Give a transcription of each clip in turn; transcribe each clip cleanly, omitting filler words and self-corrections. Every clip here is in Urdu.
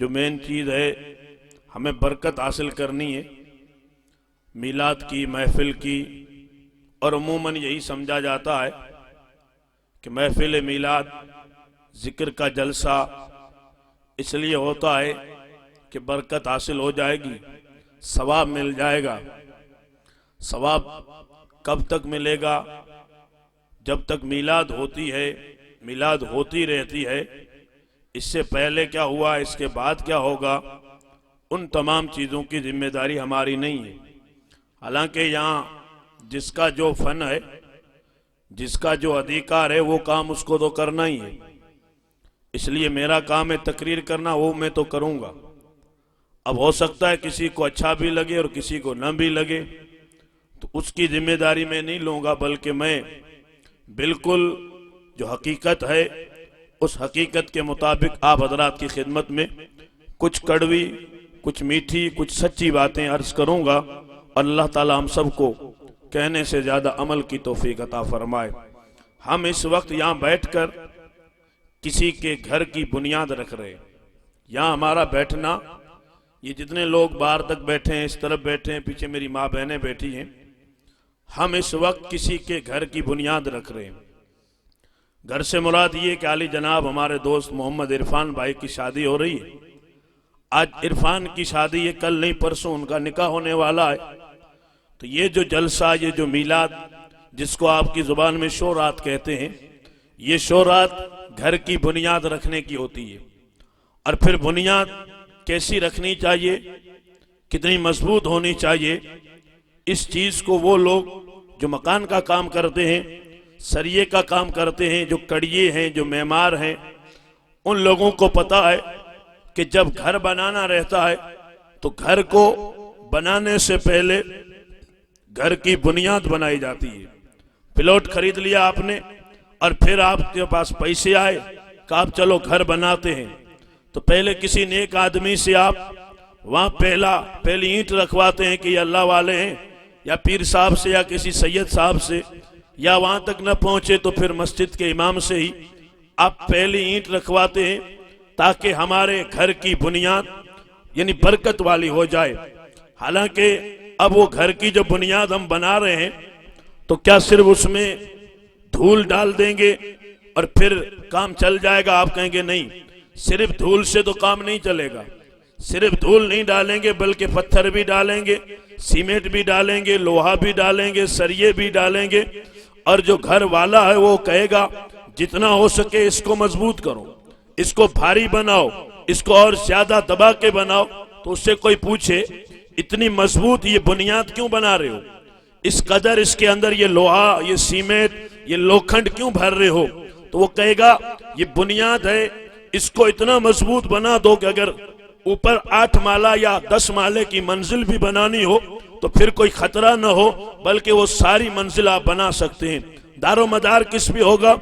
جو مین چیز ہے ہمیں برکت حاصل کرنی ہے میلاد کی محفل کی، اور عموماً یہی سمجھا جاتا ہے کہ محفل میلاد ذکر کا جلسہ اس لیے ہوتا ہے کہ برکت حاصل ہو جائے گی، ثواب مل جائے گا۔ ثواب کب تک ملے گا؟ جب تک میلاد ہوتی ہے، میلاد ہوتی رہتی ہے۔ اس سے پہلے کیا ہوا، اس کے بعد کیا ہوگا، ان تمام چیزوں کی ذمہ داری ہماری نہیں ہے۔ حالانکہ یہاں جس کا جو فن ہے، جس کا جو ادھیکار ہے، وہ کام اس کو تو کرنا ہی ہے۔ اس لیے میرا کام ہے تقریر کرنا، وہ میں تو کروں گا۔ اب ہو سکتا ہے کسی کو اچھا بھی لگے اور کسی کو نہ بھی لگے، تو اس کی ذمہ داری میں نہیں لوں گا، بلکہ میں بالکل جو حقیقت ہے اس حقیقت کے مطابق آپ حضرات کی خدمت میں کچھ کڑوی، کچھ میٹھی، کچھ سچی باتیں عرض کروں گا۔ اللہ تعالی ہم سب کو کہنے سے زیادہ عمل کی توفیق عطا فرمائے۔ ہم اس وقت یہاں بیٹھ کر کسی کے گھر کی بنیاد رکھ رہے ہیں۔ یہاں ہمارا بیٹھنا، یہ جتنے لوگ باہر تک بیٹھے ہیں، اس طرف بیٹھے ہیں، پیچھے میری ماں بہنیں بیٹھی ہیں، ہم اس وقت کسی کے گھر کی بنیاد رکھ رہے ہیں۔ گھر سے مراد یہ کہ عالی جناب ہمارے دوست محمد عرفان بھائی کی شادی ہو رہی ہے۔ آج عرفان کی شادی ہے، کل نہیں پرسوں ان کا نکاح ہونے والا ہے۔ تو یہ جو جلسہ، یہ جو میلاد، جس کو آپ کی زبان میں شورات کہتے ہیں، یہ شورات گھر کی بنیاد رکھنے کی ہوتی ہے۔ اور پھر بنیاد کیسی رکھنی چاہیے، کتنی مضبوط ہونی چاہیے، اس چیز کو وہ لوگ جو مکان کا کام کرتے ہیں، سریے کا کام کرتے ہیں، جو کڑیے ہیں، جو معمار ہیں، ان لوگوں کو پتا ہے کہ جب گھر بنانا رہتا ہے تو گھر کو بنانے سے پہلے گھر کی بنیاد بنائی جاتی ہے۔ پلاٹ خرید لیا آپ نے، اور پھر آپ کے پاس پیسے آئے کہ آپ چلو گھر بناتے ہیں، تو پہلے کسی نیک آدمی سے آپ وہاں پہلی اینٹ رکھواتے ہیں کہ یہ اللہ والے ہیں، یا پیر صاحب سے، یا کسی سید صاحب سے، یا وہاں تک نہ پہنچے تو پھر مسجد کے امام سے ہی آپ پہلی اینٹ رکھواتے ہیں، تاکہ ہمارے گھر کی بنیاد یعنی برکت والی ہو جائے۔ حالانکہ اب وہ گھر کی جو بنیاد ہم بنا رہے ہیں، تو کیا صرف اس میں دھول ڈال دیں گے اور پھر کام چل جائے گا؟ آپ کہیں گے نہیں، صرف دھول سے تو کام نہیں چلے گا۔ صرف دھول نہیں ڈالیں گے، بلکہ پتھر بھی ڈالیں گے، سیمنٹ بھی ڈالیں گے، لوہا بھی ڈالیں گے، سریے بھی ڈالیں گے، اور جو گھر والا ہے وہ کہے گا جتنا ہو سکے اس کو مضبوط کرو، اس کو بھاری بناؤ، اس کو اور زیادہ دبا کے بناؤ۔ تو اس سے کوئی پوچھے اتنی مضبوط یہ بنیاد کیوں بنا رہے ہو، اس قدر اس کے اندر یہ لوہا، یہ سیمنٹ، یہ لوکھنڈ کیوں بھر رہے ہو؟ تو وہ کہے گا یہ بنیاد ہے، اس کو اتنا مضبوط بنا دو کہ اگر اوپر 8 مالہ یا 10 مالے کی منزل بھی بنانی ہو تو پھر کوئی خطرہ نہ ہو، بلکہ وہ ساری منزل آپ بنا سکتے ہیں۔ دار و مدار کس پہ ہوگا؟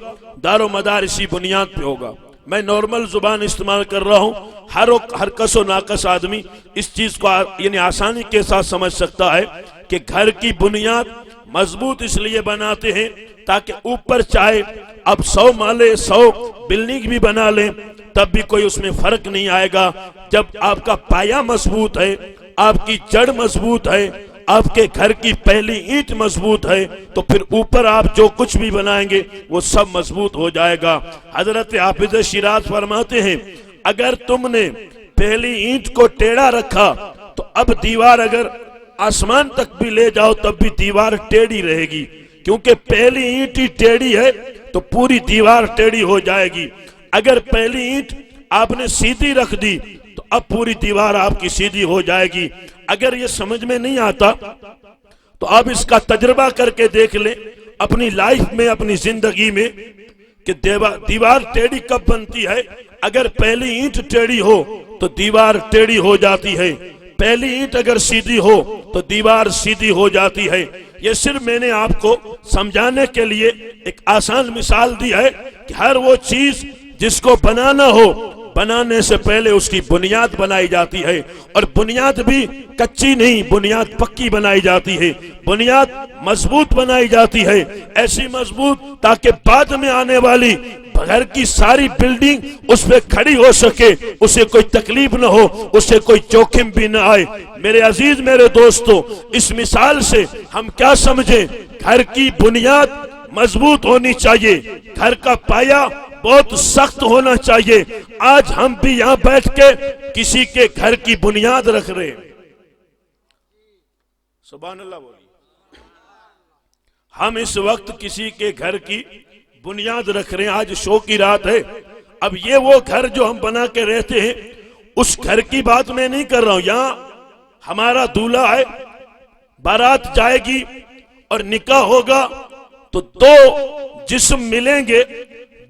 دار و مدار اسی بنیاد پہ ہوگا۔ میں نارمل زبان استعمال کر رہا ہوں، ہر کس و ناقص آدمی اس چیز کو یعنی آسانی کے ساتھ سمجھ سکتا ہے کہ گھر کی بنیاد مضبوط اس لیے بناتے ہیں تاکہ اوپر چاہے اب 100 مالے 100 بلڈنگ بھی بنا لیں تب بھی کوئی اس میں فرق نہیں آئے گا۔ جب آپ کا پایا مضبوط ہے، آپ کی جڑ مضبوط ہے، آپ کے گھر کی پہلی اینٹ مضبوط ہے، تو پھر اوپر آپ جو کچھ بھی بنائیں گے وہ سب مضبوط ہو جائے گا۔ حضرت حافظ شیراز فرماتے ہیں اگر تم نے پہلی اینٹ کو ٹیڑھا رکھا تو اب دیوار اگر آسمان تک بھی لے جاؤ تب بھی دیوار ٹیڑھی رہے گی، کیونکہ پہلی اینٹ ہی ٹیڑھی ہے تو پوری دیوار ٹیڑھی ہو جائے گی۔ اگر پہلی اینٹ آپ نے سیدھی رکھ دی تو اب پوری دیوار آپ کی سیدھی ہو جائے گی۔ اگر یہ سمجھ میں نہیں آتا تو آپ اس کا تجربہ کر کے دیکھ لیں اپنی لائف میں، اپنی زندگی میں، کہ دیوار ٹیڑھی کب بنتی ہے۔ اگر پہلی اینٹ ٹیڑھی ہو تو دیوار ٹیڑھی ہو جاتی ہے، پہلی اینٹ اگر سیدھی ہو تو دیوار سیدھی ہو جاتی ہے۔ یہ صرف میں نے آپ کو سمجھانے کے لیے ایک آسان مثال دی ہے کہ ہر وہ چیز جس کو بنانا ہو بنانے سے پہلے اس کی بنیاد بنائی جاتی ہے، اور بنیاد بھی کچی نہیں، بنیاد پکی بنائی جاتی ہے، بنیاد مضبوط بنائی جاتی ہے، ایسی مضبوط تاکہ بعد میں آنے والی گھر کی ساری بلڈنگ اس پہ کھڑی ہو سکے، اسے کوئی تکلیف نہ ہو، اسے کوئی جوخم بھی نہ آئے۔ میرے عزیز، میرے دوستو، اس مثال سے ہم کیا سمجھیں؟ گھر کی بنیاد مضبوط ہونی چاہیے، گھر کا پایا بہت سخت ہونا چاہیے۔ آج ہم بھی یہاں بیٹھ کے کسی کے گھر کی بنیاد رکھ رہے ہیں، سبحان اللہ بولیے۔ ہم اس وقت کسی کے گھر کی بنیاد رکھ رہے ہیں، آج شو کی رات ہے۔ اب یہ وہ گھر جو ہم بنا کے رہتے ہیں، اس گھر کی بات میں نہیں کر رہا ہوں۔ یہاں ہمارا دولہا ہے، بارات جائے گی اور نکاح ہوگا تو دو جسم ملیں گے،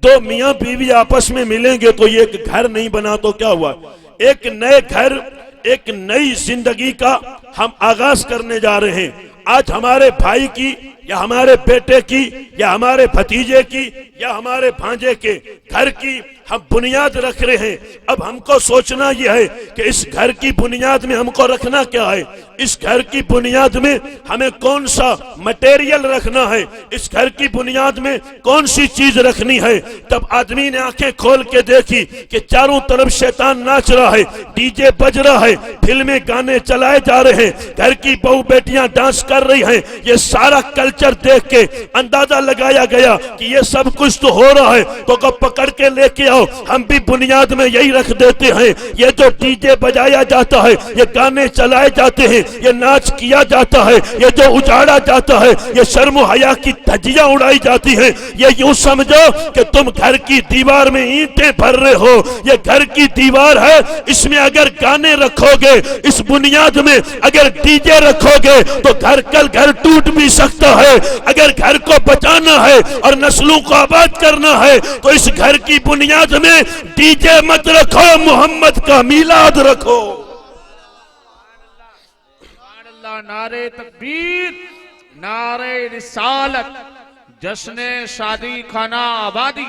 دو میاں بیوی آپس میں ملیں گے تو یہ ایک گھر نہیں بنا تو کیا ہوا؟ ایک نئے گھر، ایک نئی زندگی کا ہم آغاز کرنے جا رہے ہیں۔ آج ہمارے بھائی کی یا ہمارے بیٹے کی یا ہمارے بھتیجے کی یا ہمارے بھانجے کے گھر کی ہم بنیاد رکھ رہے ہیں۔ اب ہم کو سوچنا یہ ہے کہ اس گھر کی بنیاد میں ہم کو رکھنا کیا ہے، اس گھر کی بنیاد میں ہمیں کون سا مٹیریل رکھنا ہے، اس گھر کی بنیاد میں کون سی چیز رکھنی ہے۔ تب آدمی نے آنکھیں کھول کے دیکھی کہ چاروں طرف شیطان ناچ رہا ہے، ڈی جے بج رہا ہے، فلمیں گانے چلائے جا رہے ہیں، گھر کی بہو بیٹیاں ڈانس کر رہی ہیں۔ یہ سارا کلچر دیکھ کے اندازہ لگایا گیا کہ یہ سب کچھ تو ہو رہا ہے، تو کو پکڑ کے لے کے آؤ، ہم بھی بنیاد میں یہی رکھ دیتے ہیں۔ یہ جو ڈی جے بجایا جاتا ہے، یہ گانے چلائے جاتے ہیں، یہ ناچ کیا جاتا ہے، یہ جو اجاڑا جاتا ہے، یہ شرم و حیا کی دھجیاں اڑائی جاتی ہیں، یہ یوں سمجھو کہ تم گھر کی دیوار میں اینٹیں بھر رہے ہو۔ یہ گھر کی دیوار ہے، اس میں اگر گانے رکھو گے، اس بنیاد میں اگر ڈی جے رکھو گے تو گھر کل گھر ٹوٹ بھی سکتا ہے۔ اگر گھر کو بچانا ہے اور نسلوں کو آباد کرنا ہے تو اس گھر کی بنیاد میں ڈی جے مت رکھو، محمد کا میلاد رکھو۔ سبحان اللہ، نعرہ تکبیر، نعرہ رسالت، جشن شادی خانہ آبادی۔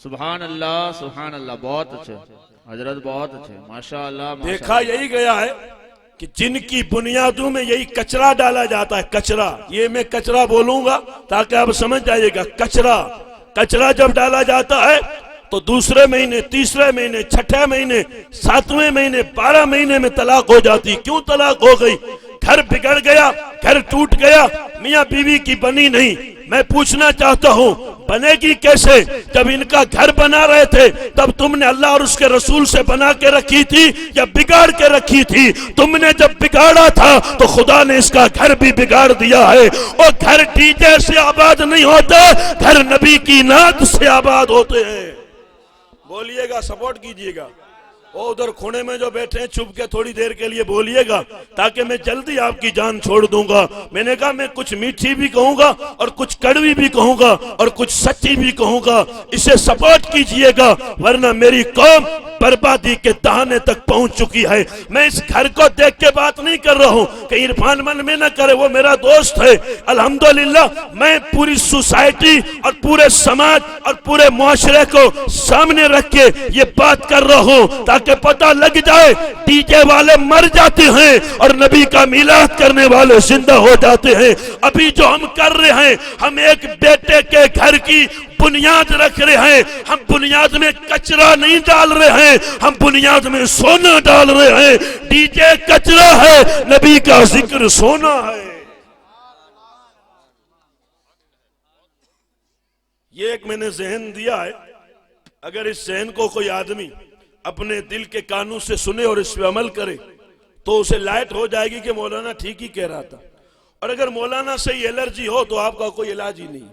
سبحان اللہ، سبحان اللہ، بہت اچھے حضرت، بہت اچھے، ماشاءاللہ۔ دیکھا یہی گیا ہے کہ جن کی بنیادوں میں یہی کچرا ڈالا جاتا ہے، کچرا، یہ میں کچرا بولوں گا تاکہ آپ سمجھ جائیے گا۔ کچرا جب ڈالا جاتا ہے تو دوسرے مہینے، تیسرے مہینے، چھٹے مہینے، 7ویں مہینے، 12 مہینے میں طلاق ہو جاتی۔ کیوں طلاق ہو گئی؟ گھر بگڑ گیا، گھر ٹوٹ گیا، میاں بیوی کی بنی نہیں۔ میں پوچھنا چاہتا ہوں، بنے گی کیسے؟ جب ان کا گھر بنا رہے تھے تب تم نے اللہ اور اس کے رسول سے بنا کے رکھی تھی یا بگاڑ کے رکھی تھی؟ تم نے جب بگاڑا تھا تو خدا نے اس کا گھر بھی بگاڑ دیا ہے۔ اور گھر ڈی جے سے آباد نہیں ہوتے، گھر نبی کی نعت سے آباد ہوتے ہیں۔ بولیے گا، سپورٹ کیجئے گا۔ وہ ادھر کھونے میں جو بیٹھے ہیں چھپ کے تھوڑی دیر کے لیے بولیے گا تاکہ میں جلدی آپ کی جان چھوڑ دوں گا۔ میں نے کہا میں کچھ میٹھی بھی کہوں گا اور کچھ کڑوی بھی کہوں گا اور کچھ سچی بھی کہوں گا، اسے سپورٹ کیجئے گا، ورنہ میری قوم بربادی کے دہانے تک پہنچ چکی ہے۔ میں اس گھر کو دیکھ کے بات نہیں کر رہا ہوں کہ عرفان من میں نہ کرے، وہ میرا دوست ہے۔ الحمدللہ میں پوری سوسائٹی اور پورے سماج اور پورے معاشرے کو سامنے رکھ کے یہ بات کر رہا ہوں تاکہ پتہ لگ جائے ڈی جے والے مر جاتے ہیں اور نبی کا میلاد کرنے والے زندہ ہو جاتے ہیں۔ ابھی جو ہم کر رہے ہیں، ہم ایک بیٹے کے گھر کی بنیاد رکھ رہے ہیں۔ ہم بنیاد میں کچرا نہیں ڈال رہے ہیں، ہم بنیاد میں سونا ڈال رہے ہیں۔ ڈی جے کچرا ہے، نبی کا ذکر سونا ہے۔ یہ ایک میں نے ذہن دیا ہے، اگر اس ذہن کو کوئی آدمی اپنے دل کے کانوں سے سنے اور اس پہ عمل کرے تو اسے لائٹ ہو جائے گی کہ مولانا ٹھیک ہی کہہ رہا تھا۔ اور اگر مولانا سے ہی الرجی ہو تو آپ کا کوئی علاج ہی نہیں۔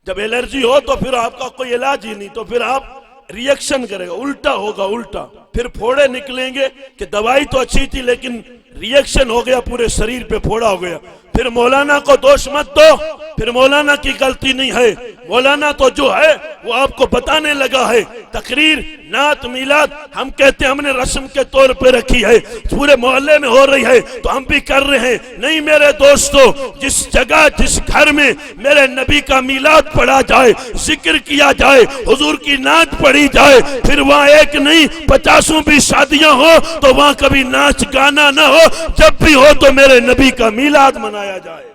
جب الرجی ہو تو پھر آپ کا کوئی علاج ہی نہیں، تو پھر آپ ریئیکشن کرے گا، الٹا ہوگا، الٹا پھر پھوڑے نکلیں گے کہ دوائی تو اچھی تھی لیکن ریئیکشن ہو گیا، پورے شریر پہ پھوڑا ہو گیا، پھر مولانا کو دوش مت دو، پھر مولانا کی غلطی نہیں ہے، مولانا تو جو ہے وہ آپ کو بتانے لگا ہے۔ تقریر، نعت، میلاد ہم کہتے ہیں ہم نے رسم کے طور پہ رکھی ہے، پورے محلے میں ہو رہی ہے تو ہم بھی کر رہے ہیں۔ نہیں میرے دوستو، جس جگہ جس گھر میں میرے نبی کا میلاد پڑھا جائے، ذکر کیا جائے، حضور کی نعت پڑھی جائے، پھر وہاں ایک نہیں 50 بھی شادیاں ہو تو وہاں کبھی ناچ گانا نہ ہو، جب بھی ہو تو میرے نبی کا میلاد منایا جائے۔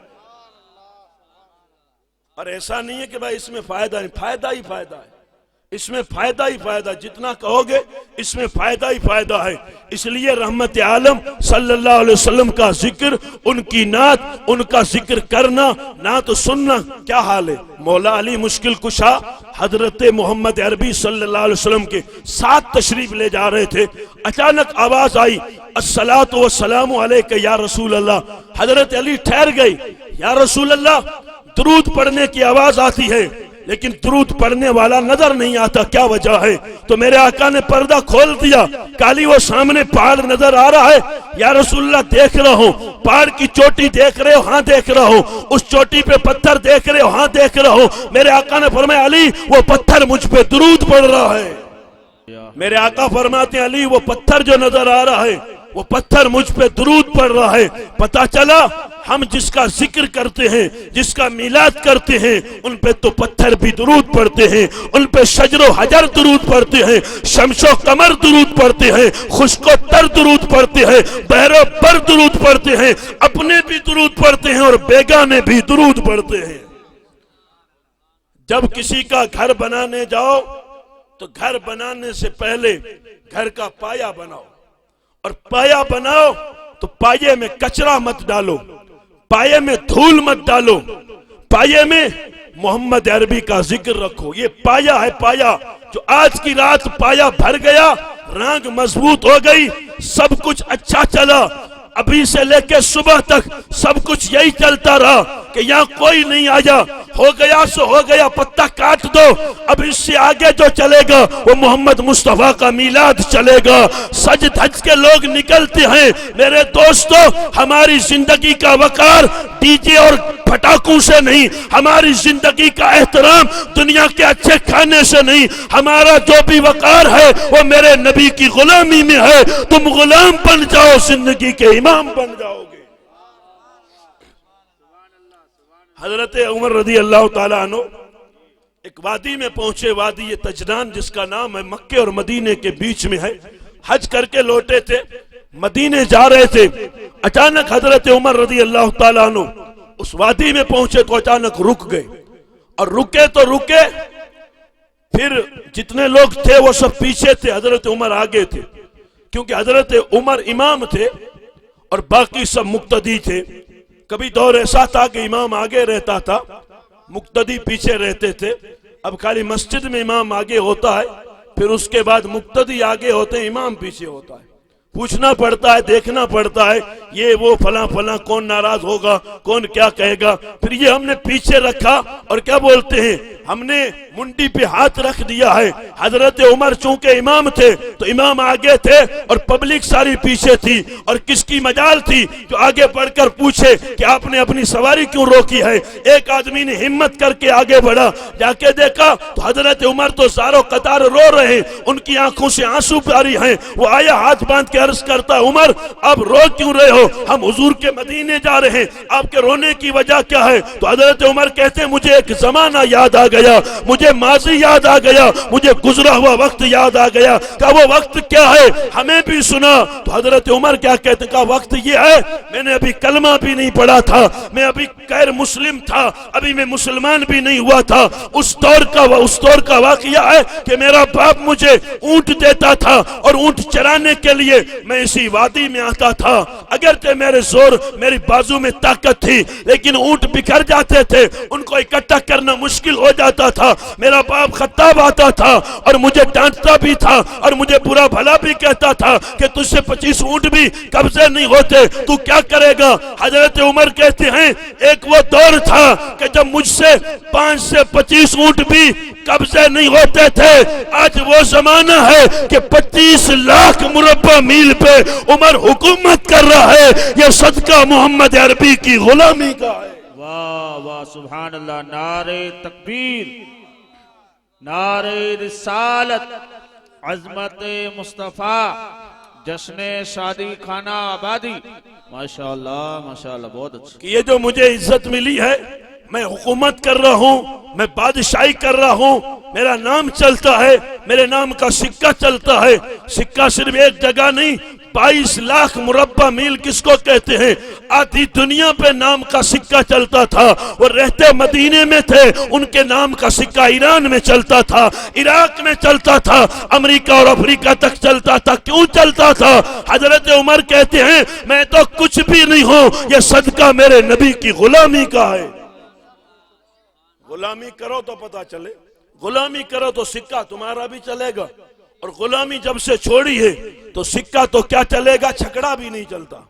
اور ایسا نہیں ہے کہ بھائی اس میں فائدہ نہیں، فائدہ ہی فائدہ ہے، اس میں فائدہ ہی فائدہ، جتنا کہو گے اس میں فائدہ ہی فائدہ ہے۔ اس لیے رحمت عالم صلی اللہ علیہ وسلم کا ذکر، ان کی نعت، ان کا ذکر کرنا، نعت سننا، کیا حال ہے۔ مولا علی مشکل کشا حضرت محمد عربی صلی اللہ علیہ وسلم کے ساتھ تشریف لے جا رہے تھے، اچانک آواز آئی الصلاۃ والسلام علیک یا رسول اللہ۔ حضرت علی ٹھہر گئی، یا رسول اللہ درود پڑھنے کی آواز آتی ہے لیکن درود پڑھنے والا نظر نہیں آتا، کیا وجہ ہے؟ تو میرے آقا نے پردہ کھول دیا، کالی وہ سامنے پہاڑ نظر آ رہا ہے، یا رسول اللہ دیکھ رہا ہوں۔ پہاڑ کی چوٹی دیکھ رہے ہو؟ ہاں دیکھ رہا ہوں۔ اس چوٹی پہ پتھر دیکھ رہے ہو؟ ہاں دیکھ رہا ہوں۔ میرے آقا نے فرمایا علی وہ پتھر مجھ پہ درود پڑھ رہا ہے۔ میرے آقا فرماتے ہیں علی وہ پتھر جو نظر آ رہا ہے وہ پتھر مجھ پہ درود پڑھ رہا ہے۔ پتہ چلا ہم جس کا ذکر کرتے ہیں، جس کا میلاد کرتے ہیں، ان پہ تو پتھر بھی درود پڑھتے ہیں، ان پہ شجر و حجر درود پڑھتے ہیں، شمس و قمر درود پڑھتے ہیں، خشک و تر درود پڑھتے ہیں، بحر و بر درود پڑھتے ہیں، اپنے بھی درود پڑھتے ہیں اور بیگانے بھی درود پڑھتے ہیں۔ جب کسی کا گھر بنانے جاؤ تو گھر بنانے سے پہلے گھر کا پایا بناؤ، اور پایا بناؤ تو پائے میں کچرا مت ڈالو، پائے میں دھول مت ڈالو، پائے میں محمد عربی کا ذکر رکھو۔ یہ پایا ہے، پایا جو آج کی رات پایا بھر گیا، رانگ مضبوط ہو گئی، سب کچھ اچھا چلا، ابھی سے لے کے صبح تک سب کچھ یہی چلتا رہا کہ یہاں کوئی نہیں آیا، ہو گیا سو ہو گیا، پتہ کاٹ دو، اب اس سے آگے جو چلے گا وہ محمد مصطفیٰ کا میلاد چلے گا۔ سج دھج کے لوگ نکلتے ہیں، میرے دوستو ہماری زندگی کا وقار ڈی جے اور پھٹاکوں سے نہیں، ہماری زندگی کا احترام دنیا کے اچھے کھانے سے نہیں، ہمارا جو بھی وقار ہے وہ میرے نبی کی غلامی میں ہے۔ تم غلام بن جاؤ، زندگی کے امام بن جاؤ گے۔ حضرت عمر رضی اللہ تعالیٰ عنہ ایک وادی میں پہنچے، وادی تجران جس کا نام ہے، مکے اور مدینے کے بیچ میں ہے۔ حج کر کے لوٹے تھے، مدینے جا رہے تھے، اچانک حضرت عمر رضی اللہ تعالیٰ عنہ اس وادی میں پہنچے تو اچانک رک گئے، اور رکے تو رکے، پھر جتنے لوگ تھے وہ سب پیچھے تھے، حضرت عمر آگے تھے، کیونکہ حضرت عمر امام تھے اور باقی سب مقتدی تھے۔ کبھی دور ایسا تھا کہ امام آگے رہتا تھا، مقتدی پیچھے رہتے تھے۔ اب خالی مسجد میں امام آگے ہوتا ہے، پھر اس کے بعد مقتدی آگے ہوتے ہیں، امام پیچھے ہوتا ہے۔ پوچھنا پڑتا ہے، دیکھنا پڑتا ہے، یہ وہ فلاں فلاں، کون ناراض ہوگا، کون کیا کہے گا۔ پھر یہ ہم نے پیچھے رکھا اور کیا بولتے ہیں، ہم نے منڈی پہ ہاتھ رکھ دیا ہے۔ حضرت عمر چونکہ امام تھے تو امام آگے تھے اور پبلک ساری پیچھے تھی، اور کس کی مجال تھی جو آگے بڑھ کر پوچھے کہ آپ نے اپنی سواری کیوں روکی ہے۔ ایک آدمی نے ہمت کر کے آگے بڑھا، جا کے دیکھا تو حضرت عمر تو زاروں قطار رو رہے ہیں، ان کی آنکھوں سے آنسو جاری ہیں۔ وہ آیا ہاتھ باندھ کے عرض کرتا ہے عمر اب رو کیوں رہے ہو، ہم حضور کے مدینے جا رہے ہیں، آپ کے رونے کی وجہ کیا ہے؟ تو حضرت عمر کہتے ہیں مجھے ایک زمانہ یاد آ گیا، مجھے ماضی یاد آ گیا، مجھے گزرا ہوا وقت یاد آ گیا۔ کہ وہ وقت کیا ہے ہمیں بھی سنا۔ تو حضرت عمر کیا کہتے ہیں، کہ وقت یہ ہے میں نے ابھی کلمہ بھی نہیں پڑھا تھا، میں ابھی غیر مسلم تھا، ابھی میں مسلمان بھی نہیں ہوا تھا۔ اس دور کا واقعہ ہے کہ میرا باپ مجھے اونٹ دیتا تھا اور اونٹ چرانے کے لیے میں اسی وادی میں آتا تھا۔ اگرچہ میری بازو میں طاقت تھی لیکن اونٹ بکھر جاتے تھے، ان کو اکٹھا کرنا مشکل ہو جاتا تھا۔ میرا باپ خطاب آتا تھا اور مجھے ڈانٹتا بھی تھا اور مجھے برا بھلا بھی کہتا تھا کہ تجھ سے 25 اونٹ بھی قبضے نہیں ہوتے، تو کیا کرے گا؟ حضرت عمر کہتے ہیں ایک وہ دور تھا کہ جب مجھ سے 5 سے 25 اونٹ بھی قبضے نہیں ہوتے تھے۔ آج وہ زمانہ ہے کہ 25 لاکھ مربع مربع میل پہ عمر حکومت کر رہا ہے، یہ صدقہ محمد عربی کی غلامی کا ہے۔ واہ واہ سبحان اللہ، نعرہ تکبیر، نعرہ رسالت، عظمت مصطفیٰ، جشن شادی خانہ آبادی، ماشاءاللہ ماشاءاللہ، بہت اچھا۔ کہ یہ جو مجھے عزت ملی ہے، میں حکومت کر رہا ہوں، میں بادشاہی کر رہا ہوں، میرا نام چلتا ہے، میرے نام کا سکہ چلتا ہے۔ سکہ صرف ایک جگہ نہیں، 22 لاکھ مربع میل کس کو کہتے ہیں؟ آدھی دنیا پہ نام کا سکہ چلتا تھا۔ وہ رہتے مدینے میں تھے، ان کے نام کا سکہ ایران میں چلتا تھا، عراق میں چلتا تھا، امریکہ اور افریقہ تک چلتا تھا۔ کیوں چلتا تھا؟ حضرت عمر کہتے ہیں میں تو کچھ بھی نہیں ہوں، یہ صدقہ میرے نبی کی غلامی کا ہے۔ غلامی کرو تو پتہ چلے، غلامی کرو تو سکہ تمہارا بھی چلے گا، اور غلامی جب سے چھوڑی ہے تو سکہ تو کیا چلے گا، چھکڑا بھی نہیں چلتا۔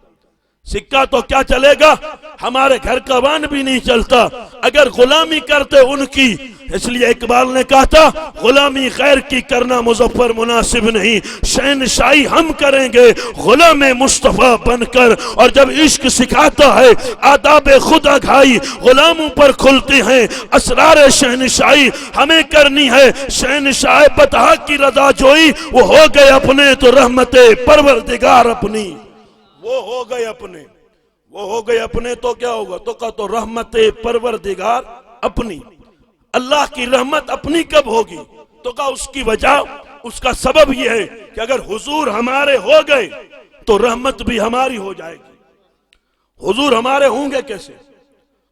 سکہ تو کیا چلے گا، ہمارے گھر کا وان بھی نہیں چلتا اگر غلامی کرتے ان کی۔ اس لیے اقبال نے کہا تھا غلامی غیر کی کرنا مظفر مناسب نہیں، شہنشاہی ہم کریں گے غلام مصطفیٰ بن کر۔ اور جب عشق سکھاتا ہے آداب خود آگاہی غلاموں پر کھلتے ہیں، اسرار شہنشاہی ہمیں کرنی ہے۔ شہنشاہ بطحا کی رضا جوئی، وہ ہو گئے اپنے تو رحمت پروردگار اپنی، وہ ہو گئے اپنے، وہ ہو گئے اپنے تو کیا ہوگا، تو کہا تو رحمت پروردگار اپنی۔ اللہ کی رحمت اپنی کب ہوگی؟ تو کہا اس کی وجہ، اس کا سبب یہ ہے کہ اگر حضور ہمارے ہو گئے تو رحمت بھی ہماری ہو جائے گی۔ حضور ہمارے ہوں گے کیسے؟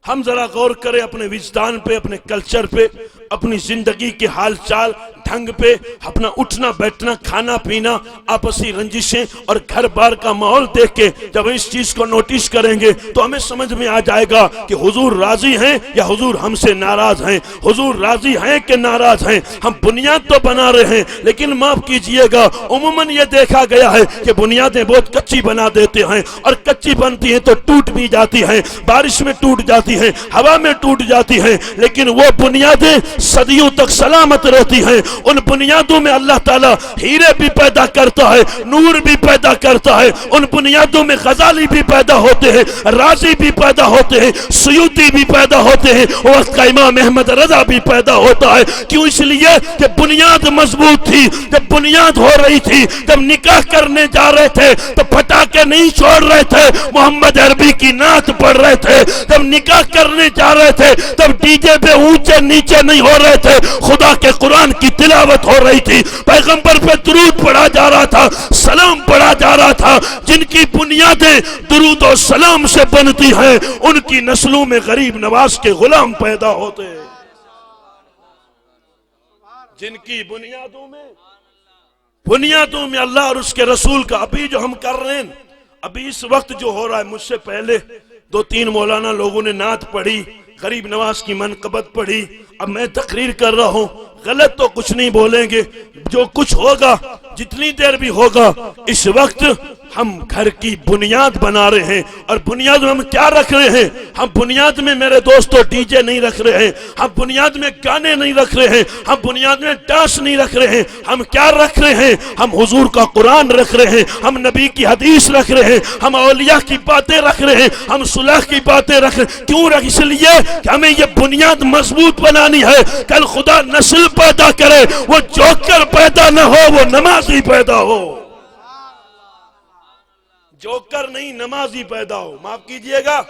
ہم ذرا غور کریں اپنے وجدان پہ، اپنے کلچر پہ، اپنی زندگی کے حال چال ڈھنگ پہ، اپنا اٹھنا بیٹھنا کھانا پینا، آپسی رنجشیں اور گھر بار کا ماحول دیکھ کے جب اس چیز کو نوٹس کریں گے تو ہمیں سمجھ میں آ جائے گا کہ حضور راضی ہیں یا حضور ہم سے ناراض ہیں، حضور راضی ہیں کہ ناراض ہیں۔ ہم بنیاد تو بنا رہے ہیں لیکن معاف کیجئے گا عموماً یہ دیکھا گیا ہے کہ بنیادیں بہت کچی بنا دیتے ہیں، اور کچی بنتی ہیں تو ٹوٹ بھی جاتی ہیں، بارش میں ٹوٹ جاتی ہیں، ہوا میں ٹوٹ جاتی ہیں، لیکن وہ بنیادیں صدیوں تک سلامت رہتی ہیں۔ ان بنیادوں میں اللہ تعالیٰ ہیرے بھی پیدا کرتا ہے، نور بھی پیدا کرتا ہے۔ ان بنیادوں میں غزالی بھی پیدا ہوتے ہیں، رازی بھی پیدا ہوتے ہیں، سیوطی بھی پیدا ہوتے ہیں، وقت کا امام احمد رضا بھی پیدا ہوتا ہے۔ کیوں؟ اس لیے کہ بنیاد مضبوط تھی۔ جب بنیاد ہو رہی تھی، جب نکاح کرنے جا رہے تھے تو پٹاخے نہیں چھوڑ رہے تھے، محمد عربی کی نعت پڑھ رہے تھے۔ جب نکاح کرنے جا رہے تھے تب ڈی جے پہ اونچے نیچے نہیں ہو رہے تھے، خدا کے قرآن کی تلاوت ہو رہی تھی، پیغمبر پہ درود پڑھا جا رہا تھا، سلام پڑھا جا رہا تھا۔ جن کی بنیادیں درود و سلام سے بنتی ہیں ان کی نسلوں میں غریب نواز کے غلام پیدا ہوتے ہیں۔ جن کی بنیادوں میں اللہ اور اس کے رسول کا، ابھی جو ہم کر رہے ہیں، ابھی اس وقت جو ہو رہا ہے، مجھ سے پہلے 2-3 مولانا لوگوں نے نعت پڑھی، غریب نواز کی منقبت پڑھی، اب میں تقریر کر رہا ہوں، غلط تو کچھ نہیں بولیں گے، جو کچھ ہوگا جتنی دیر بھی ہوگا، اس وقت ہم گھر کی بنیاد بنا رہے ہیں۔ اور بنیاد میں ہم کیا رکھ رہے ہیں؟ ہم بنیاد میں میرے دوستو ڈی جے نہیں رکھ رہے ہیں، ہم بنیاد میں گانے نہیں رکھ رہے ہیں، ہم بنیاد میں ڈانس نہیں رکھ رہے ہیں۔ ہم کیا رکھ رہے ہیں؟ ہم حضور کا قرآن رکھ رہے ہیں، ہم نبی کی حدیث رکھ رہے ہیں، ہم اولیاء کی باتیں رکھ رہے ہیں، ہم صلح کی باتیں رکھ رہے ہیں۔ کیوں رکھ؟ اس لیے کہ ہمیں یہ بنیاد مضبوط بنانی ہے۔ کل خدا نسل پیدا کرے، وہ جوکر پیدا نہ ہو، وہ نمازی پیدا ہو۔ جوکر نہیں، نمازی پیدا ہو۔ معاف کیجئے گا،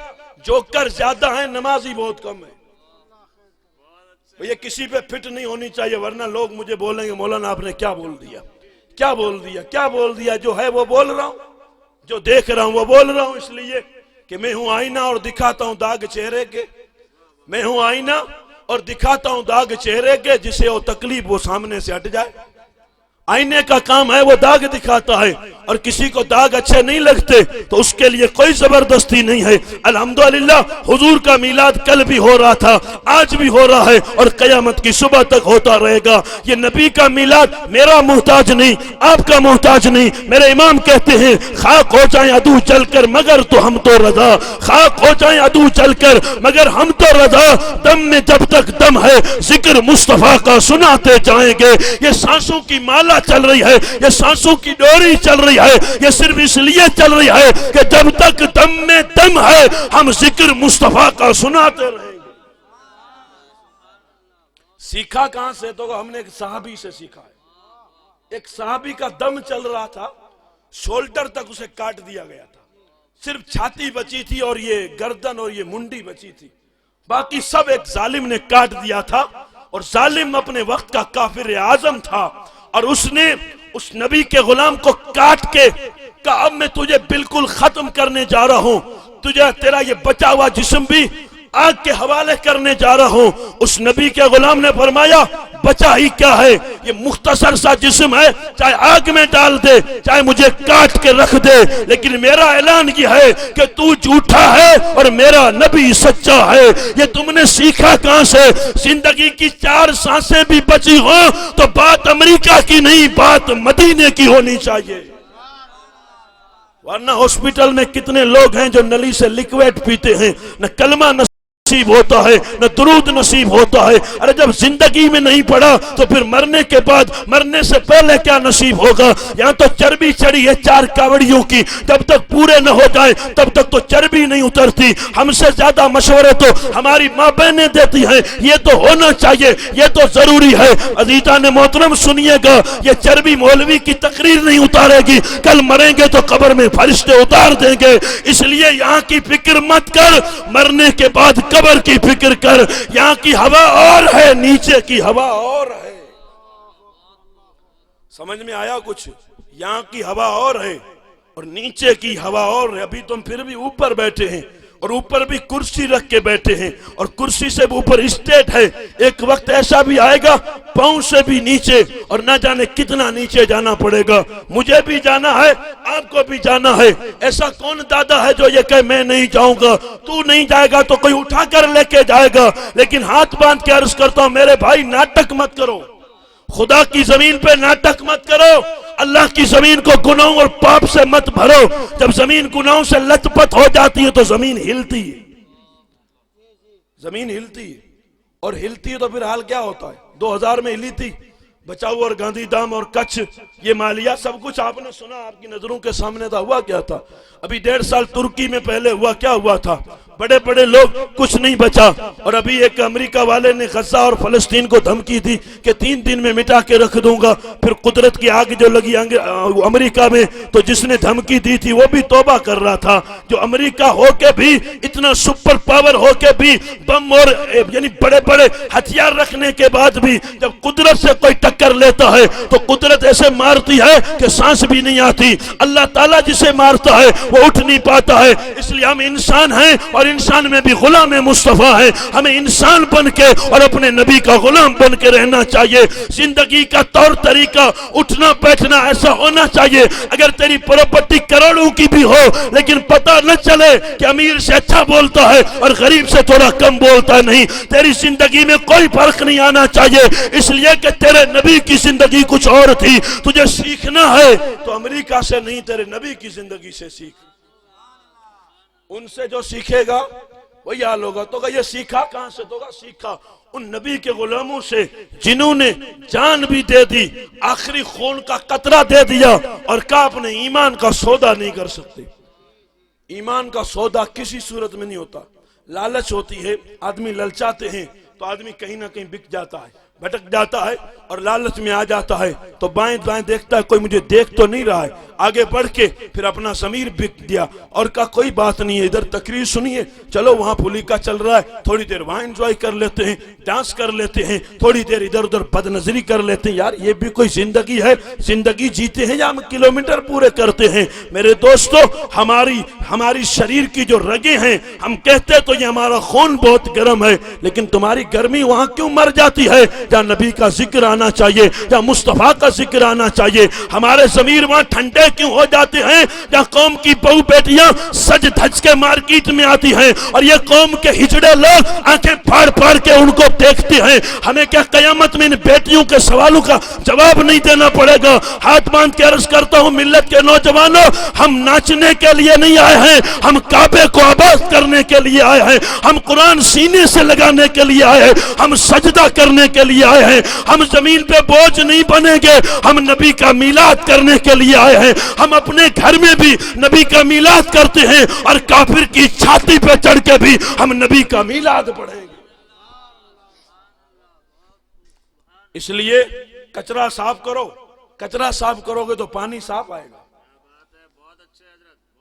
جوکر زیادہ ہیں، نمازی بہت کم ہے۔ یہ کسی پہ فٹ نہیں ہونی چاہیے، ورنہ لوگ مجھے بولیں گے مولانا آپ نے کیا بول دیا، کیا بول دیا، کیا بول دیا۔ جو ہے وہ بول رہا ہوں، جو دیکھ رہا ہوں وہ بول رہا ہوں، اس لیے کہ میں ہوں آئینہ اور دکھاتا ہوں داغ چہرے کے، میں ہوں آئینہ اور دکھاتا ہوں داغ چہرے کے، جسے وہ تکلیف وہ سامنے سے ہٹ جائے۔ آئینے کا کام ہے وہ داغ دکھاتا ہے، اور کسی کو داغ اچھے نہیں لگتے تو اس کے لیے کوئی زبردستی نہیں ہے۔ الحمدللہ حضور کا میلاد کل بھی ہو رہا تھا، آج بھی ہو رہا ہے، اور قیامت کی صبح تک ہوتا رہے گا۔ یہ نبی کا میلاد میرا محتاج نہیں، آپ کا محتاج نہیں۔ میرے امام کہتے ہیں خاک ہو جائیں عدو چل کر مگر تو ہم تو رضا، خاک ہو جائیں عدو چل کر مگر ہم تو رضا، دم میں جب تک دم ہے ذکر مصطفیٰ کا سناتے جائیں گے۔ یہ سانسوں کی مالا چل رہی ہے، یہ سانسوں کی ڈوری چل رہی ہے، یہ صرف اس لیے چل رہی ہے کہ جب تک دم میں دم ہے ہم ذکر مصطفیٰ کا سناتے رہیں گے۔ سیکھا کہاں سے؟ تو ہم نے ایک صحابی سے سیکھا ہے۔ ایک صحابی کا دم چل رہا تھا، شولڈر تک اسے کاٹ دیا گیا تھا، صرف چھاتی بچی تھی اور یہ گردن اور یہ منڈی بچی تھی، باقی سب ایک ظالم نے کاٹ دیا تھا، اور ظالم اپنے وقت کا کافر اعظم تھا، اور اس نے اس نبی کے غلام کو کاٹ کے کہا اب میں تجھے بالکل ختم کرنے جا رہا ہوں، تجھے تیرا یہ بچا ہوا جسم بھی آگ کے حوالے کرنے جا رہا ہوں۔ اس نبی کے غلام نے فرمایا بچا ہی کیا ہے، یہ مختصر سا جسم ہے، چاہے آگ میں ڈال دے چاہے مجھے کاٹ کے رکھ دے، لیکن میرا اعلان یہ ہے کہ تو جھوٹا ہے اور میرا نبی سچا ہے۔ یہ تم نے سیکھا کہاں سے؟ زندگی کی 4 سانسیں بھی بچی ہوں تو بات امریکہ کی نہیں، بات مدینے کی ہونی چاہیے، ورنہ ہاسپٹل میں کتنے لوگ ہیں جو نلی سے لکویڈ پیتے ہیں، نہ کلمہ نصیب ہوتا ہے نہ درود نصیب ہوتا ہے۔ ارے جب زندگی میں نہیں پڑا تو پھر مرنے کے بعد، مرنے سے پہلے کیا نصیب ہوگا؟ یہاں تو چربی چڑھی ہے 4 کاوڑیوں کی، جب تک پورے نہ ہو جائیں تب تک تو چربی نہیں اترتی۔ ہم سے زیادہ مشورے تو ہماری ماں بہنیں دیتی ہیں، یہ تو ہونا چاہیے، یہ تو ضروری ہے۔ عزیزان محترم سنیے گا، یہ چربی مولوی کی تقریر نہیں اتارے گی، کل مریں گے تو قبر میں فرشتے اتار دیں گے۔ اس لیے یہاں کی فکر مت کر، مرنے کے بعد قبر کی فکر کر۔ یہاں کی ہوا اور ہے، نیچے کی ہوا اور ہے۔ سمجھ میں آیا کچھ؟ یہاں کی ہوا اور ہے اور نیچے کی ہوا اور ہے۔ ابھی تم پھر بھی اوپر بیٹھے ہیں اور اوپر بھی کرسی رکھ کے بیٹھے ہیں، اور کرسی سے اوپر اسٹیٹ ہے، ایک وقت ایسا بھی آئے گا پاؤں سے بھی نیچے، اور نہ جانے کتنا نیچے جانا پڑے گا۔ مجھے بھی جانا ہے، آپ کو بھی جانا ہے۔ ایسا کون دادا ہے جو یہ کہ میں نہیں جاؤں گا؟ تو نہیں جائے گا تو کوئی اٹھا کر لے کے جائے گا، لیکن ہاتھ باندھ کے عرض کرتا ہوں میرے بھائی ناٹک مت کرو، خدا کی زمین پہ ناٹک مت کرو، اللہ کی زمین کو گناہوں اور پاپ سے مت بھرو۔ جب زمین گناہوں سے لت پت ہو جاتی ہے تو زمین ہلتی ہے، زمین ہلتی ہے، اور ہلتی ہے تو پھر حال کیا ہوتا ہے؟ 2000 میں ہلی تھی بچاؤ اور گاندھی دام اور کچھ، یہ مالیہ سب کچھ آپ نے سنا، آپ کی نظروں کے سامنے تھا۔ ہوا کیا تھا؟ ابھی 1.5 سال ترکی میں پہلے ہوا کیا ہوا تھا؟ بڑے بڑے لوگ، کچھ نہیں بچا۔ اور ابھی ایک امریکہ والے نے غزہ اور فلسطین کو دھمکی دی کہ 3 دن میں مٹا کے رکھ دوں گا۔ پھر قدرت کی آگ جو لگی امریکہ میں، تو جس نے دھمکی دی تھی وہ بھی توبہ کر رہا تھا۔ جو امریکہ ہو کے بھی، اتنا سپر پاور ہو کے بھی، بم اور یعنی بڑے بڑے ہتھیار رکھنے کے بعد بھی جب قدرت سے کوئی ٹکر لیتا ہے تو قدرت ایسے مارتی ہے کہ سانس بھی نہیں آتی۔ اللہ تعالیٰ جسے مارتا ہے وہ اٹھ نہیں پاتا ہے۔ اس لیے ہم انسان ہیں اور انسان میں بھی غلام مصطفیٰ ہے، ہمیں انسان بن کے اور اپنے نبی کا غلام بن کے رہنا چاہیے۔ زندگی کا طور طریقہ، اٹھنا بیٹھنا ایسا ہونا چاہیے، اگر تیری پراپرٹی کروڑوں کی بھی ہو لیکن پتہ نہ چلے کہ امیر سے اچھا بولتا ہے اور غریب سے تھوڑا کم بولتا ہے، نہیں، تیری زندگی میں کوئی فرق نہیں آنا چاہیے، اس لیے کہ تیرے نبی کی زندگی کچھ اور تھی۔ تجھے سیکھنا ہے تو امریکہ سے نہیں، تیرے نبی کی زندگی سے سیکھ۔ ان سے جو سیکھے گا وہی حال ہوگا۔ تو یہ سیکھا کہاں سے؟ تو سیکھا ان نبی کے غلاموں سے جنہوں نے جان بھی دے دی، آخری خون کا قطرہ دے دیا، اور کہا اپنے ایمان کا سودا نہیں کر سکتے۔ ایمان کا سودا کسی صورت میں نہیں ہوتا۔ لالچ ہوتی ہے، آدمی للچاتے ہیں تو آدمی کہیں نہ کہیں بک جاتا ہے، بھٹک جاتا ہے، اور لالچ میں آ جاتا ہے تو بائیں دائیں دیکھتا ہے کوئی مجھے دیکھ تو نہیں رہا ہے، آگے بڑھ کے پھر اپنا ضمیر بک دیا اور کہا کوئی بات نہیں ہے، ادھر تقریر سنیے، چلو وہاں پھولیکا چل رہا ہے، تھوڑی دیر وہاں انجوائے کر لیتے ہیں، ڈانس کر لیتے ہیں، تھوڑی دیر ادھر ادھر بد نظری کر لیتے ہیں۔ یار یہ بھی کوئی زندگی ہے؟ زندگی جیتے ہیں یا ہم کلومیٹر پورے کرتے ہیں؟ میرے دوستو، ہماری شریر کی جو رگیں ہیں، ہم کہتے تو یہ ہمارا خون بہت گرم ہے، لیکن تمہاری گرمی وہاں کیوں مر جاتی ہے جہاں نبی کا ذکر آنا چاہیے، جہاں مصطفیٰ کا ذکر آنا چاہیے؟ ہمارے ضمیر وہاں ٹھنڈے کیوں ہو جاتے ہیں جہاں قوم کی بہو بیٹیاں سج دھج کے مارکیٹ میں آتی ہیں اور یہ قوم کے ہجڑے لوگ آنکھیں پھاڑ پھاڑ کے ان کو دیکھتے ہیں؟ ہمیں کیا قیامت میں ان بیٹیوں کے سوالوں کا جواب نہیں دینا پڑے گا؟ ہاتھ باندھ کے عرض کرتا ہوں ملت کے نوجوانوں، ہم ناچنے کے لیے نہیں آئے ہیں، ہم کعبے کو آباد کرنے کے لیے آئے ہیں، ہم قرآن سینے سے لگانے کے لیے آئے ہیں، ہم سجدہ کرنے کے لیے لیے آئے ہیں. ہم زمین پہ بوجھ نہیں بنیں گے, ہم نبی کا میلاد کرنے کے لیے آئے ہیں. ہم اپنے گھر میں بھی نبی کا میلاد کرتے ہیں اور کافر کی چھاتی پہ چڑھ کے بھی ہم نبی کا میلاد پڑھیں گے. اس لیے کچرا صاف کرو. کچرا صاف کرو گے تو پانی صاف آئے گا.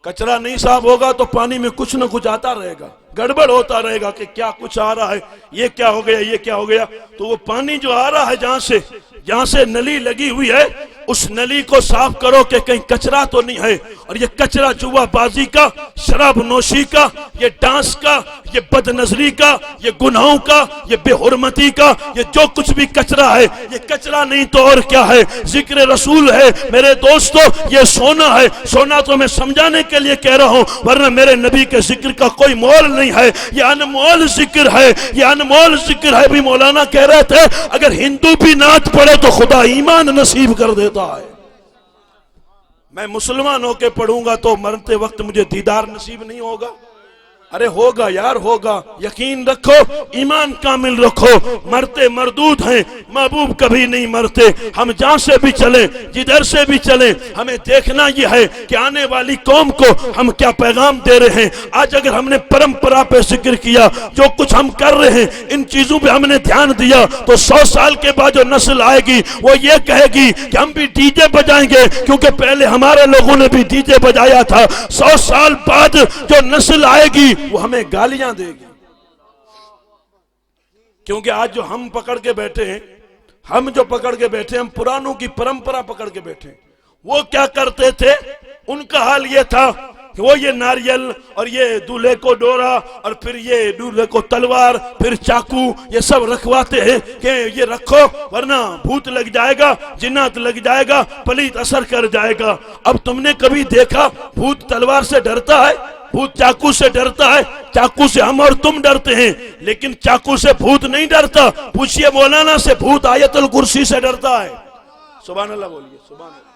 کچرا نہیں صاف ہوگا تو پانی میں کچھ نہ کچھ آتا رہے گا, گڑبڑ ہوتا رہے گا کہ کیا کچھ آ رہا ہے, یہ کیا ہو گیا, یہ کیا ہو گیا. تو وہ پانی جو آ رہا ہے جہاں سے نلی لگی ہوئی ہے, اس نلی کو صاف کرو کہ کہیں کچرا تو نہیں ہے. اور یہ کچرا جوا بازی کا, شراب نوشی کا, یہ ڈانس کا, یہ بد نظری کا, یہ گناہوں کا, یہ بے حرمتی کا, یہ جو کچھ بھی کچرا ہے, یہ کچرا نہیں تو اور کیا ہے, ذکر رسول ہے. میرے دوستو, یہ سونا ہے. سونا تو میں سمجھانے کے لیے کہہ رہا ہوں, ورنہ میرے نبی کے ذکر کا کوئی مول نہیں ہے. یہ انمول ذکر ہے, یہ انمول ذکر ہے. بھی مولانا کہہ رہے تھے اگر ہندو بھی نعت پڑھے تو خدا ایمان نصیب کر دیتا ہے. میں مسلمان ہو کے پڑھوں گا تو مرتے وقت مجھے دیدار نصیب نہیں ہوگا. ارے ہوگا یار, ہوگا. یقین رکھو, ایمان کامل رکھو. مرتے مردود ہیں, محبوب کبھی نہیں مرتے. ہم جہاں سے بھی چلیں, جدھر سے بھی چلیں, ہمیں دیکھنا یہ ہے کہ آنے والی قوم کو ہم کیا پیغام دے رہے ہیں. آج اگر ہم نے پرمپرا پہ ذکر کیا, جو کچھ ہم کر رہے ہیں, ان چیزوں پہ ہم نے دھیان دیا, تو 100 سال کے بعد جو نسل آئے گی وہ یہ کہے گی کہ ہم بھی ڈی جے بجائیں گے, کیونکہ پہلے ہمارے لوگوں نے بھی ڈی جے بجایا تھا. 100 سال بعد جو نسل آئے گی وہ ہمیں گالیاں دے گی. کیونکہ آج جو ہم پکڑ کے بیٹھے ہیں, ہم پرانوں کی پرمپرا پکڑ کے بیٹھے ہیں. وہ کیا کرتے تھے, ان کا حال یہ تھا کہ وہ یہ ناریل اور یہ دولہے کو ڈورا اور پھر یہ دولہے کو تلوار, پھر چاقو, یہ سب رکھواتے ہیں کہ یہ رکھو ورنہ بھوت لگ جائے گا, جنات لگ جائے گا, پلیت اثر کر جائے گا. اب تم نے کبھی دیکھا بھوت تلوار سے ڈرتا ہے؟ بھوت چاقو سے ڈرتا ہے؟ چاقو سے ہم اور تم ڈرتے ہیں, لیکن چاقو سے بھوت نہیں ڈرتا. پوچھئے مولانا سے, بھوت آیت الکرسی سے ڈرتا ہے. سبحان اللہ بولیے, سبحان اللہ.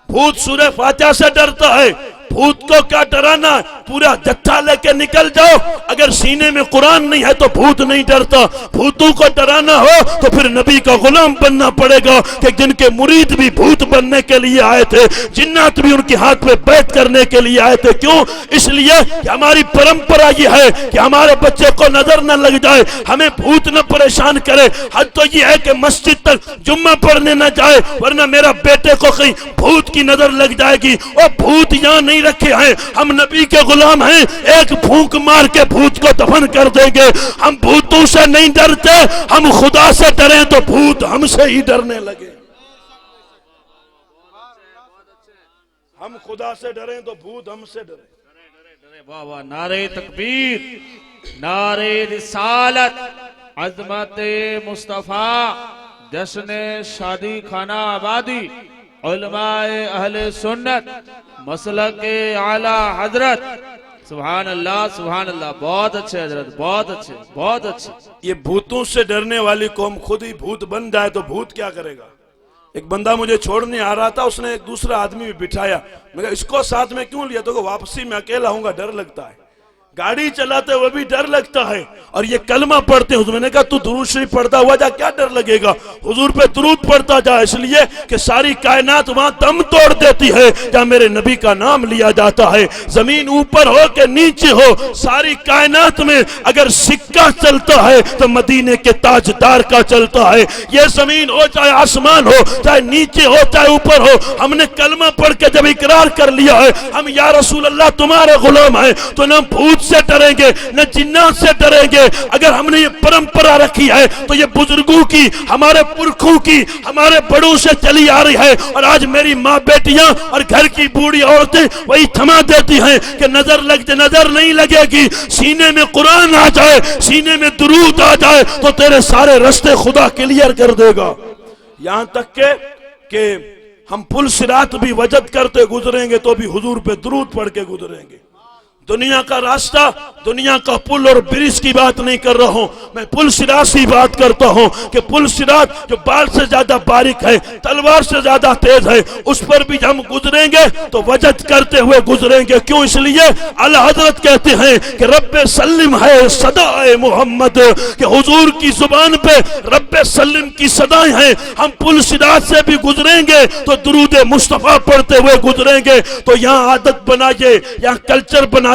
بھوت سورہ فاتحہ سے ڈرتا ہے. بھوت کو کیا ڈرانا, پورا جتھا لے کے نکل جاؤ, اگر سینے میں قرآن نہیں ہے تو بھوت نہیں ڈرتا. بھوتوں کو ڈرانا ہو تو پھر نبی کا غلام بننا پڑے گا, کہ جن کے مرید بھی بھوت بننے کے لیے آئے تھے, جنات بھی ان کے ہاتھ میں بیعت کرنے کے لیے آئے تھے. کیوں؟ اس لیے کہ ہماری پرمپرا یہ ہے کہ ہمارے بچے کو نظر نہ لگ جائے, ہمیں بھوت نہ پریشان کرے. حد تو یہ ہے کہ مسجد تک جمعہ پڑھنے نہ جائے, ورنہ میرا بیٹے کو کہیں بھوت کی نظر لگ جائے گی. اور بھوت یہاں نہیں رکھے ہیں, ہم نبی کے غلام ہیں. ایک پھونک مار کے بھوت کو دفن کر دیں گے. ہم بھوتوں سے نہیں ڈرتے, ہم خدا سے ڈریں تو بھوت ہم سے ہی ڈرنے لگے. ہم خدا سے ڈریں تو بھوت ہم سے ڈرے. واہ واہ, نعرہ تکبیر, نعرہ رسالت, عظمت مصطفیٰ, جشن شادی خانہ آبادی, علماء اہل سنت, مسلک اعلی حضرت. سبحان اللہ, سبحان اللہ. بہت اچھے حضرت, بہت اچھے, بہت اچھے. یہ بھوتوں سے ڈرنے والی قوم خود ہی بھوت بن جائے تو بھوت کیا کرے گا. ایک بندہ مجھے چھوڑنے آ رہا تھا, اس نے ایک دوسرا آدمی بھی بٹھایا. میں کہا اس کو ساتھ میں کیوں لیا, تو کہ واپسی میں اکیلا ہوں گا, ڈر لگتا ہے. گاڑی چلاتے ہوئے بھی ڈر لگتا ہے, اور یہ کلمہ پڑھتے ہیں. میں نے کہا تو درود شریف پڑھتا ہوا جا, کیا ڈر لگے گا, حضور پہ درود پڑھتا جا, اس لیے کہ ساری کائنات وہاں دم توڑ دیتی ہے جہاں میرے نبی کا نام لیا جاتا ہے. زمین اوپر ہو کہ نیچے ہو, ساری کائنات میں اگر سکہ چلتا ہے تو مدینے کے تاجدار کا چلتا ہے. یہ زمین ہو چاہے آسمان ہو, چاہے نیچے ہو چاہے اوپر ہو, ہم نے کلمہ پڑھ کے جب اقرار کر لیا ہے ہم یا رسول اللہ تمہارے غلام ہیں, تو نہ بھوت سے ڈریں گے نہ جنات سے ڈریں گے. اگر ہم نے یہ پرمپرا رکھی ہے تو یہ بزرگوں کی, ہمارے پرکھوں کی, ہمارے بڑوں سے چلی آ رہی ہے. اور آج میری ماں بیٹیاں اور گھر کی بوڑھی عورتیں وہی تھما دیتی ہیں کہ نظر نہیں لگے گی. سینے میں قرآن آ جائے, سینے میں درود آ جائے تو تیرے سارے رستے خدا کلیئر کر دے گا. یہاں تک کہ ہم پل صراط بھی وجد کرتے گزریں گے تو بھی حضور پہ درود پڑھ کے گزریں گے. دنیا کا راستہ، دنیا کا پل اور برج کی بات نہیں کر رہا ہوں، میں پل صراط کی بات کرتا ہوں کہ پل صراط جو بال سے زیادہ باریک ہے، تلوار سے زیادہ تیز ہے، اس پر بھی ہم گزریں گے تو وجد کرتے ہوئے گزریں گے۔ کیوں؟ اس لیے اعلی حضرت کہتے ہیں کہ رب سلم ہے صدائے محمد، کہ حضور کی زبان پہ رب سلم کی صدائیں ہیں۔ ہم پل صراط سے بھی گزریں گے تو درود مصطفیٰ پڑھتے ہوئے گزریں گے۔ تو یہاں عادت بنائیے، یہاں کلچر بنائیے،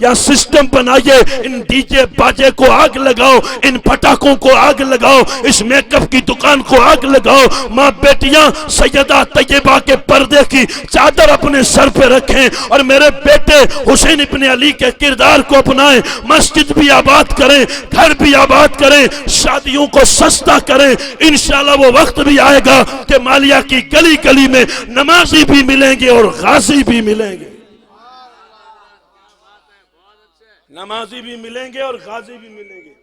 یا سسٹم بنائیے، ان ڈی جے باجے کو آگ لگاؤ، ان پٹاخوں کو آگ لگاؤ، اس میک اپ کی دکان کو آگ لگاؤ۔ ماں بیٹیاں سیدہ طیبہ کے پردے کی چادر اپنے سر پہ رکھیں، اور میرے بیٹے حسین ابن علی کے کردار کو اپنائیں، مسجد بھی آباد کریں، گھر بھی آباد کریں، شادیوں کو سستا کریں۔ انشاءاللہ وہ وقت بھی آئے گا کہ مالیہ کی گلی گلی میں نمازی بھی ملیں گے اور غازی بھی ملیں گے، نمازی بھی ملیں گے اور غازی بھی ملیں گے۔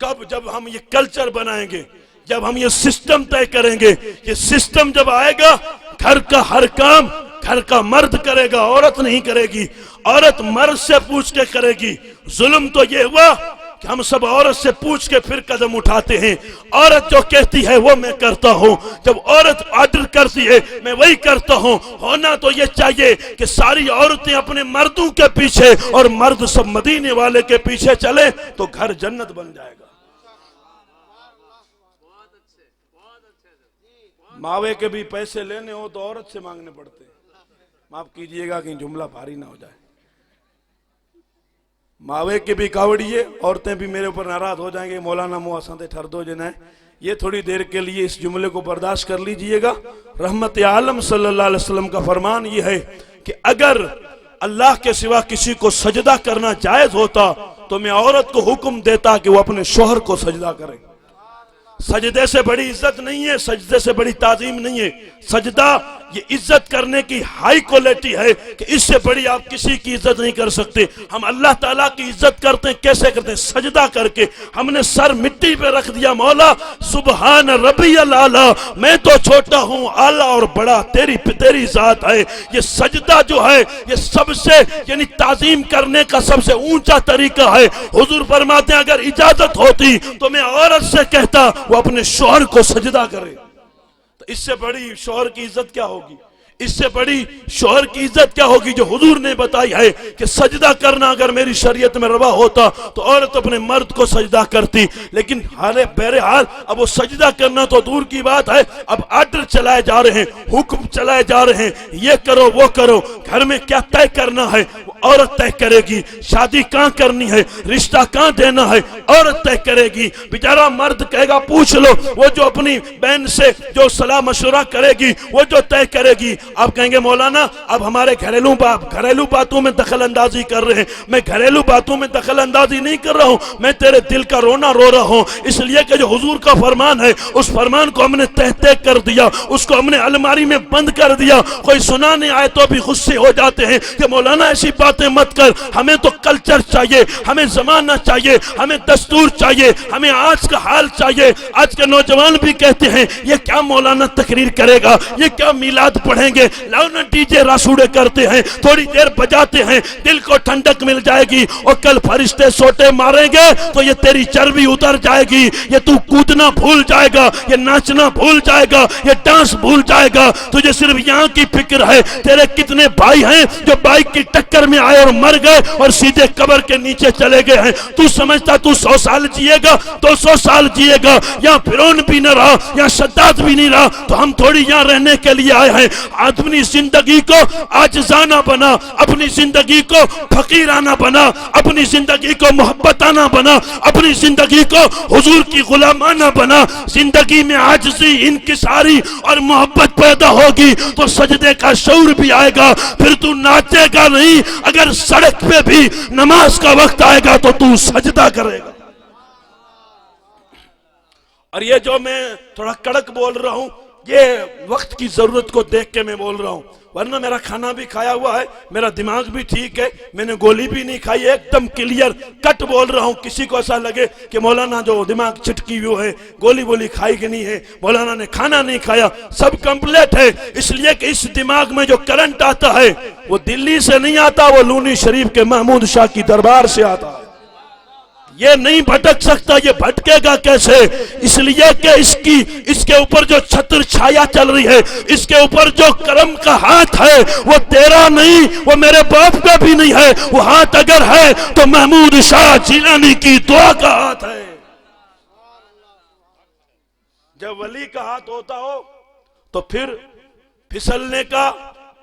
کب؟ جب ہم یہ کلچر بنائیں گے، جب ہم یہ سسٹم طے کریں گے۔ یہ سسٹم جب آئے گا، گھر کا ہر کام گھر کا مرد کرے گا، عورت نہیں کرے گی۔ عورت مرد سے پوچھ کے کرے گی۔ ظلم تو یہ ہوا کہ ہم سب عورت سے پوچھ کے پھر قدم اٹھاتے ہیں۔ عورت جو کہتی ہے وہ میں کرتا ہوں، جب عورت آرڈر کرتی ہے میں وہی کرتا ہوں۔ ہونا تو یہ چاہیے کہ ساری عورتیں اپنے مردوں کے پیچھے اور مرد سب مدینے والے کے پیچھے چلیں تو گھر جنت بن جائے گا۔ ماوے کے بھی پیسے لینے ہو تو عورت سے مانگنے پڑتے ہیں۔ معاف کیجئے گا کہ جملہ بھاری نہ ہو جائے۔ ماوے کے بھی کاوڑیے، عورتیں بھی میرے اوپر ناراض ہو جائیں گے، مولانا محسن ٹھر دو جنہیں یہ تھوڑی دیر کے لیے اس جملے کو برداشت کر لیجئے گا۔ رحمت عالم صلی اللہ علیہ وسلم کا فرمان یہ ہے کہ اگر اللہ کے سوا کسی کو سجدہ کرنا جائز ہوتا تو میں عورت کو حکم دیتا کہ وہ اپنے شوہر کو سجدہ کرے۔ سجدے سے بڑی عزت نہیں ہے، سجدے سے بڑی تعظیم نہیں ہے۔ سجدہ یہ عزت کرنے کی ہائی کوالٹی ہے کہ اس سے بڑی آپ کسی کی عزت نہیں کر سکتے۔ ہم اللہ تعالیٰ کی عزت کرتے ہیں، کیسے کرتے ہیں؟ سجدہ کر کے۔ ہم نے سر مٹی پہ رکھ دیا، مولا سبحان ربی الاعلیٰ، میں تو چھوٹا ہوں، اعلیٰ اور بڑا تیری ذات ہے۔ یہ سجدہ جو ہے یہ سب سے یعنی تعظیم کرنے کا سب سے اونچا طریقہ ہے۔ حضور فرماتے ہیں اگر اجازت ہوتی تو میں عورت سے کہتا وہ اپنے شوہر کو سجدہ کرے۔ تو اس سے بڑی شوہر کی عزت کیا ہوگی؟ اس سے بڑی شوہر کی عزت کیا ہوگی جو حضور نے بتائی ہے کہ سجدہ کرنا اگر میری شریعت میں روا ہوتا تو عورت اپنے مرد کو سجدہ کرتی۔ لیکن بہرحال اب وہ سجدہ کرنا تو دور کی بات ہے، اب آرڈر چلائے جا رہے ہیں، حکم چلائے جا رہے ہیں، یہ کرو وہ کرو۔ گھر میں کیا طے کرنا ہے وہ عورت طے کرے گی، شادی کہاں کرنی ہے، رشتہ کہاں دینا ہے عورت طے کرے گی۔ بیچارہ مرد کہے گا پوچھ لو، وہ جو اپنی بہن سے جو صلاح مشورہ کرے گی وہ جو طے کرے گی۔ آپ کہیں گے مولانا اب ہمارے گھریلو باتوں میں دخل اندازی کر رہے ہیں۔ میں گھریلو باتوں میں دخل اندازی نہیں کر رہا ہوں، میں تیرے دل کا رونا رو رہا ہوں، اس لیے کہ جو حضور کا فرمان ہے اس فرمان کو ہم نے تہتے کر دیا، اس کو ہم نے الماری میں بند کر دیا۔ کوئی سنانے آئے تو بھی غصے ہو جاتے ہیں کہ مولانا ایسی باتیں مت کر، ہمیں تو کلچر چاہیے، ہمیں زمانہ چاہیے، ہمیں دستور چاہیے، ہمیں آج کا حال چاہیے۔ آج کے نوجوان بھی کہتے ہیں یہ کیا مولانا تقریر کرے گا، یہ کیا میلاد پڑھیں گے، لاؤ نا ڈی جے راسوڑے کرتے ہیں، تھوڑی دیر بجاتے ہیں، دل کو ٹھنڈک مل جائے گی، اور کل فرشتے سوٹے ماریں گے تو یہ تیری چربی اتر جائے گی، یہ تو کودنا بھول جائے گا، یہ ناچنا بھول جائے گا، یہ ڈانس بھول جائے گا۔ تجھے صرف یہاں کی فکر ہے، تیرے کتنے بھائی ہیں جو بائک کی ٹکر میں آئے اور مر گئے اور سیدھے قبر کے نیچے چلے گئے ہیں۔ تو سمجھتا تو 100 سال جیے گا، 200 سال جیے گا، یہاں فرعون بھی نہ رہا، یہاں شداد بھی نہیں رہا، تو ہم تھوڑی یہاں رہنے کے لیے آئے ہیں۔ اپنی زندگی کو عاجزانہ بنا، اپنی زندگی کو فقیرانہ بنا، اپنی زندگی کو محبتانہ بنا، اپنی زندگی کو حضور کی غلامانہ بنا۔ زندگی میں عاجزی، انکساری اور محبت پیدا ہوگی تو سجدے کا شعور بھی آئے گا، پھر تو ناچے گا نہیں، اگر سڑک پہ بھی نماز کا وقت آئے گا تو تو سجدہ کرے گا۔ اور یہ جو میں تھوڑا کڑک بول رہا ہوں یہ وقت کی ضرورت کو دیکھ کے میں بول رہا ہوں۔ ورنہ میرا کھانا بھی کھایا ہوا ہے، میرا دماغ بھی ٹھیک ہے، میں نے گولی بھی نہیں کھائی، ایک دم کلیئر کٹ بول رہا ہوں. کسی کو ایسا لگے کہ مولانا جو دماغ چھٹکی ہوئی ہے، گولی کھائی کہ نہیں ہے، مولانا نے کھانا نہیں کھایا، سب کمپلیٹ ہے. اس لیے کہ اس دماغ میں جو کرنٹ آتا ہے وہ دلی سے نہیں آتا، وہ لونی شریف کے محمود شاہ کی دربار سے آتا ہے. یہ نہیں بھٹک سکتا. یہ بھٹکے گا کیسے؟ اس لیے کہ اس کے اوپر جو چھتر چھایا چل رہی ہے، اس کے اوپر جو کرم کا ہاتھ ہے وہ تیرا نہیں، وہ میرے باپ کا بھی نہیں ہے. وہ ہاتھ اگر ہے تو محمود شاہ جیلانی کی دعا کا ہاتھ ہے. جب ولی کا ہاتھ ہوتا ہو تو پھر پھسلنے کا،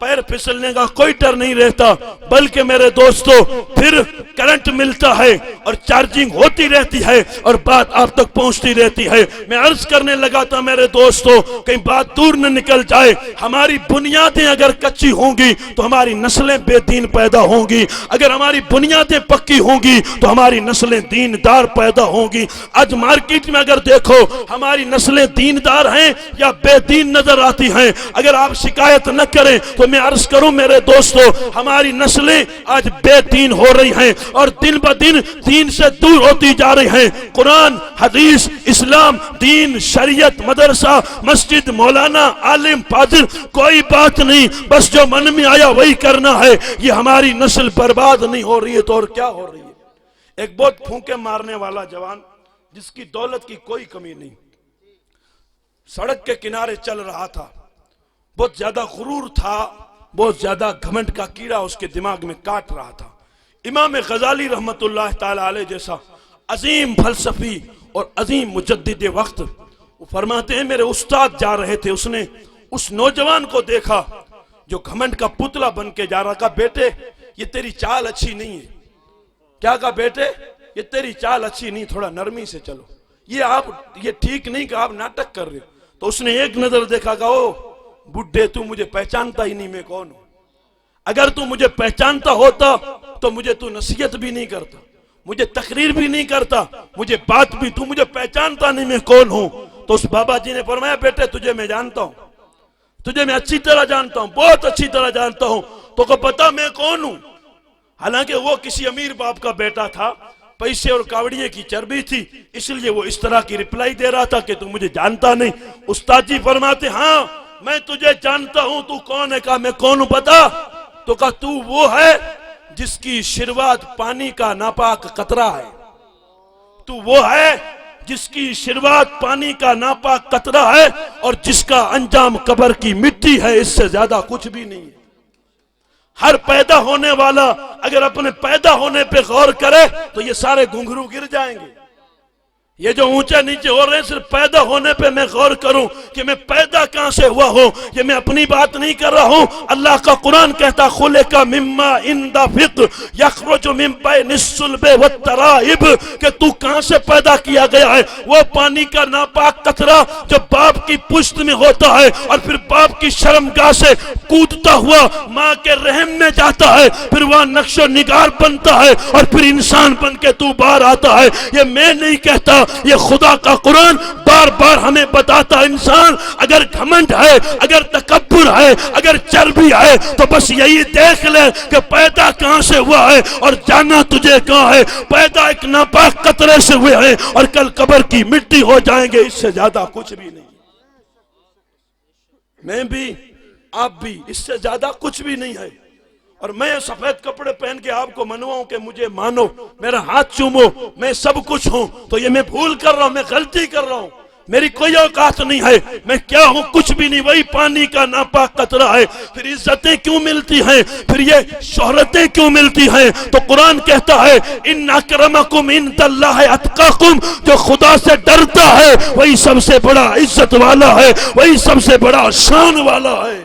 پیر پھسلنے کا کوئی ڈر نہیں رہتا، بلکہ میرے دوستو پھر کرنٹ ملتا ہے اور چارجنگ ہوتی رہتی ہے اور بات آپ تک پہنچتی رہتی ہے. میں عرض کرنے لگا تھا میرے دوستو، کہیں بات دور نہ نکل جائے. ہماری بنیادیں اگر کچی ہوں گی تو ہماری نسلیں بے دین پیدا ہوں گی. اگر ہماری بنیادیں پکی ہوں گی تو ہماری نسلیں دیندار پیدا ہوں گی. آج مارکیٹ میں اگر دیکھو ہماری نسلیں دیندار ہیں یا بے دین نظر آتی ہیں. اگر آپ شکایت نہ کریں تو میں عرض کروں میرے دوستو، ہماری نسلیں آج بے دین ہو رہی ہیں اور دن بہ دن دین سے دور ہوتی جا رہی ہیں. قرآن، حدیث، اسلام، دین، شریعت، مدرسہ، مسجد، مولانا، عالم، فاضل، کوئی بات نہیں، بس جو من میں آیا وہی کرنا ہے. یہ ہماری نسل برباد نہیں ہو رہی ہے تو اور کیا ہو رہی ہے؟ ایک بہت پھونکے مارنے والا جوان جس کی دولت کی کوئی کمی نہیں، سڑک کے کنارے چل رہا تھا. بہت زیادہ غرور تھا، بہت زیادہ گھمنڈ کا کیڑا اس کے دماغ میں کاٹ رہا تھا. امام غزالی رحمت اللہ تعالی علیہ جیسا عظیم فلسفی اور عظیم مجدد وقت، وہ فرماتے ہیں میرے استاد جا رہے تھے، اس نے اس نوجوان کو دیکھا جو گھمنڈ کا پتلا بن کے جا رہا. کہا بیٹے یہ تیری چال اچھی نہیں ہے. کیا کہا بیٹے یہ تیری چال اچھی نہیں، تھوڑا نرمی سے چلو، یہ ٹھیک نہیں کہ آپ ناٹک کر رہے ہو. تو اس نے ایک نظر دیکھا، کہا او بڈھے تو مجھے پہچانتا ہی نہیں میں کون ہوں. اگر تو مجھے پہچانتا ہوتا تو مجھے تو نصیحت بھی نہیں کرتا، مجھے تقریر بھی نہیں کرتا، مجھے بات بھی، تو مجھے پہچانتا نہیں میں کون ہوں. تو اس بابا جی نے فرمایا بیٹے تجھے میں جانتا ہوں، تجھے میں اچھی طرح جانتا ہوں، بہت اچھی طرح جانتا ہوں. تو کو پتا میں کون ہوں؟ حالانکہ وہ کسی امیر باپ کا بیٹا تھا، پیسے اور کاوڑیے کی چربی تھی، اس لیے وہ اس طرح کی رپلائی دے رہا تھا کہ تو مجھے جانتا نہیں. استاد جی فرماتے ہاں میں تجھے جانتا ہوں، تو کون ہے؟ کہا میں کون ہوں پتا؟ تو کہا تو وہ ہے جس کی شروعات پانی کا ناپاک قطرہ ہے. تو وہ ہے جس کی شروعات پانی کا ناپاک قطرہ ہے اور جس کا انجام قبر کی مٹی ہے، اس سے زیادہ کچھ بھی نہیں ہے. ہر پیدا ہونے والا اگر اپنے پیدا ہونے پہ غور کرے تو یہ سارے گھنگرو گر جائیں گے. یہ جو اونچے نیچے ہو رہے ہیں صرف پیدا ہونے پہ میں غور کروں کہ میں پیدا کہاں سے ہوا ہوں. یہ میں اپنی بات نہیں کر رہا ہوں، اللہ کا قرآن کہتا خلق مما عند فق یخرج من بین الصلب والترائب، کہ تو کہاں سے پیدا کیا گیا ہے. وہ پانی کا ناپاک قطرہ جو باپ کی پشت میں ہوتا ہے اور پھر باپ کی شرمگاہ سے کودتا ہوا ماں کے رحم میں جاتا ہے، پھر وہاں نقش و نگار بنتا ہے اور پھر انسان بن کے تو باہر آتا ہے. یہ میں نہیں کہتا، یہ خدا کا قرآن بار بار ہمیں بتاتا. انسان اگر گھمنڈ ہے، اگر تکبر ہے، اگر چربی ہے تو بس یہی دیکھ لے کہ پیدا کہاں سے ہوا ہے اور جانا تجھے کہاں ہے. پیدا ایک ناپاک قطرے سے ہوئے ہیں اور کل قبر کی مٹی ہو جائیں گے، اس سے زیادہ کچھ بھی نہیں. میں بھی آپ بھی اس سے زیادہ کچھ بھی نہیں ہے. اور میں سفید کپڑے پہن کے آپ کو منواؤں کہ مجھے مانو، میرا ہاتھ چومو، میں سب کچھ ہوں، تو یہ میں بھول کر رہا ہوں، میں غلطی کر رہا ہوں. میری کوئی اوقات نہیں ہے، میں کیا ہوں؟ کچھ بھی نہیں، وہی پانی کا ناپاک قطرہ ہے. پھر عزتیں کیوں ملتی ہیں؟ پھر یہ شہرتیں کیوں ملتی ہیں؟ تو قرآن کہتا ہے ان اکرمکم عند اللہ اتقاکم، جو خدا سے ڈرتا ہے وہی سب سے بڑا عزت والا ہے، وہی سب سے بڑا شان والا ہے.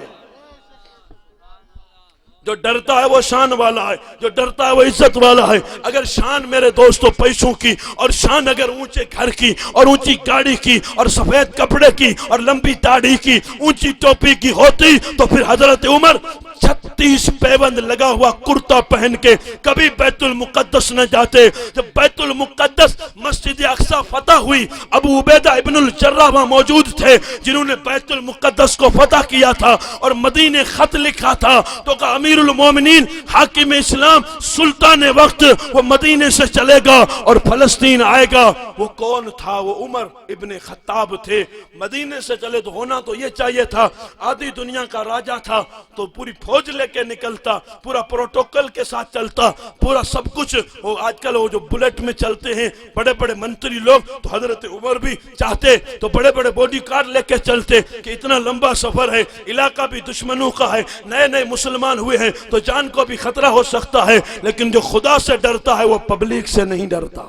جو ڈرتا ہے وہ شان والا ہے، جو ڈرتا ہے وہ عزت والا ہے۔ اگر شان میرے دوستوں پیسوں کی، اور شان اگر اونچے گھر کی اور اونچی گاڑی کی اور سفید کپڑے کی اور لمبی داڑھی کی اونچی ٹوپی کی ہوتی تو پھر حضرت عمر 36 پیوند لگا ہوا کرتا پہن کے کبھی بیت المقدس نہ جاتے۔ جب بیت المقدس مسجد اقصی فتح ہوئی، ابو عبیدہ ابن الجراح وہاں موجود تھے جنہوں نے بیت المقدس کو فتح کیا تھا اور مدینے خط لکھا تھا، تو کہا امیر المومنین حاکم اسلام سلطان وقت وہ مدینے سے چلے گا اور فلسطین آئے گا۔ وہ کون تھا؟ وہ عمر ابن خطاب تھے۔ مدینے سے چلے تو ہونا تو یہ چاہیے تھا، آدھی دنیا کا راجہ تھا تو پوری فوج لے کے نکلتا، پورا پروٹوکول کے ساتھ چلتا، پورا سب کچھ۔ وہ آج کل وہ جو بلیٹ میں چلتے ہیں بڑے بڑے منتری لوگ، تو حضرت عمر بھی چاہتے تو بڑے بڑے باڈی کارڈ لے کے چلتے کہ اتنا لمبا سفر ہے، علاقہ بھی دشمنوں کا ہے، نئے نئے مسلمان ہوئے ہیں تو جان کو بھی خطرہ ہو سکتا ہے، لیکن جو خدا سے ڈرتا ہے وہ پبلک سے نہیں ڈرتا۔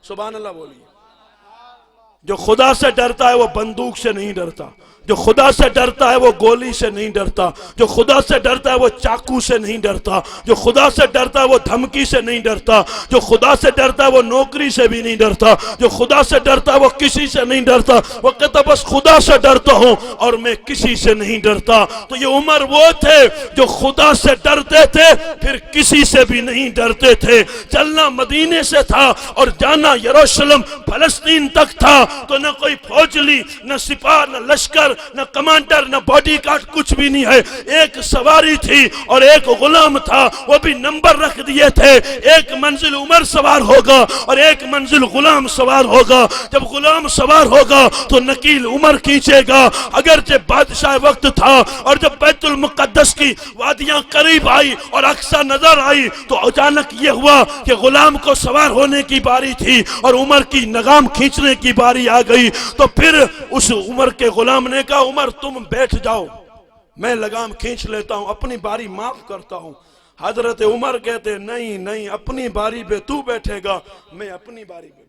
سبحان اللہ بولیے۔ جو خدا سے ڈرتا ہے وہ بندوق سے نہیں ڈرتا، جو خدا سے ڈرتا ہے وہ گولی سے نہیں ڈرتا، جو خدا سے ڈرتا ہے وہ چاقو سے نہیں ڈرتا، جو خدا سے ڈرتا ہے وہ دھمکی سے نہیں ڈرتا، جو خدا سے ڈرتا ہے وہ نوکری سے بھی نہیں ڈرتا، جو خدا سے ڈرتا ہے وہ کسی سے نہیں ڈرتا۔ وہ کہتا بس خدا سے ڈرتا ہوں اور میں کسی سے نہیں ڈرتا۔ تو یہ عمر وہ تھے جو خدا سے ڈرتے تھے پھر کسی سے بھی نہیں ڈرتے تھے۔ چلنا مدینے سے تھا اور جانا یروشلم فلسطین تک تھا، تو نہ کوئی فوجلی، نہ سپاہ، نہ لشکر، نہ کمانڈر، نہ باڈی گارڈ، کچھ بھی نہیں ہے۔ ایک سواری تھی اور ایک غلام تھا، وہ بھی نمبر رکھ دیے تھے، ایک منزل عمر سوار ہوگا اور ایک منزل غلام سوار ہوگا۔ جب غلام سوار ہوگا تو نکیل عمر کھینچے گا۔ اگرچہ بادشاہ وقت تھا اور جب بیت المقدس کی وادیاں قریب آئی اور اقصی نظر آئی تو اچانک یہ ہوا کہ غلام کو سوار ہونے کی باری تھی اور عمر کی لگام کھینچنے کی باری آ گئی۔ تو پھر اس عمر کے غلام نے کہا عمر تم بیٹھ جاؤ، میں لگام کھینچ لیتا ہوں، اپنی باری معاف کرتا ہوں۔ حضرت عمر کہتے نہیں نہیں، اپنی باری پہ تو بیٹھے گا، میں اپنی باری پہ بیٹھوں۔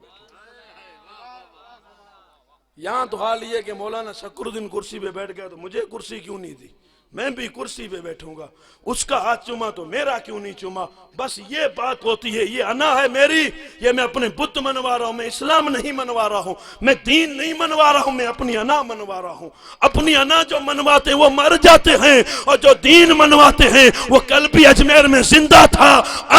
یہاں تو حال یہ کہ مولانا شکر الدین کرسی پہ بیٹھ گیا تو مجھے کرسی کیوں نہیں دی، میں بھی کرسی پہ بیٹھوں گا۔ اس کا ہاتھ چوما تو میرا کیوں نہیں چوما؟ بس یہ بات ہوتی ہے، یہ انا ہے میری، یہ میں اپنے بت منوا رہا ہوں، میں اسلام نہیں منوا رہا ہوں، میں دین نہیں منوا رہا ہوں، میں اپنی انا منوا رہا ہوں۔ اپنی انا جو منواتے ہیں وہ مر جاتے ہیں، اور جو دین منواتے ہیں وہ کل بھی اجمیر میں زندہ تھا،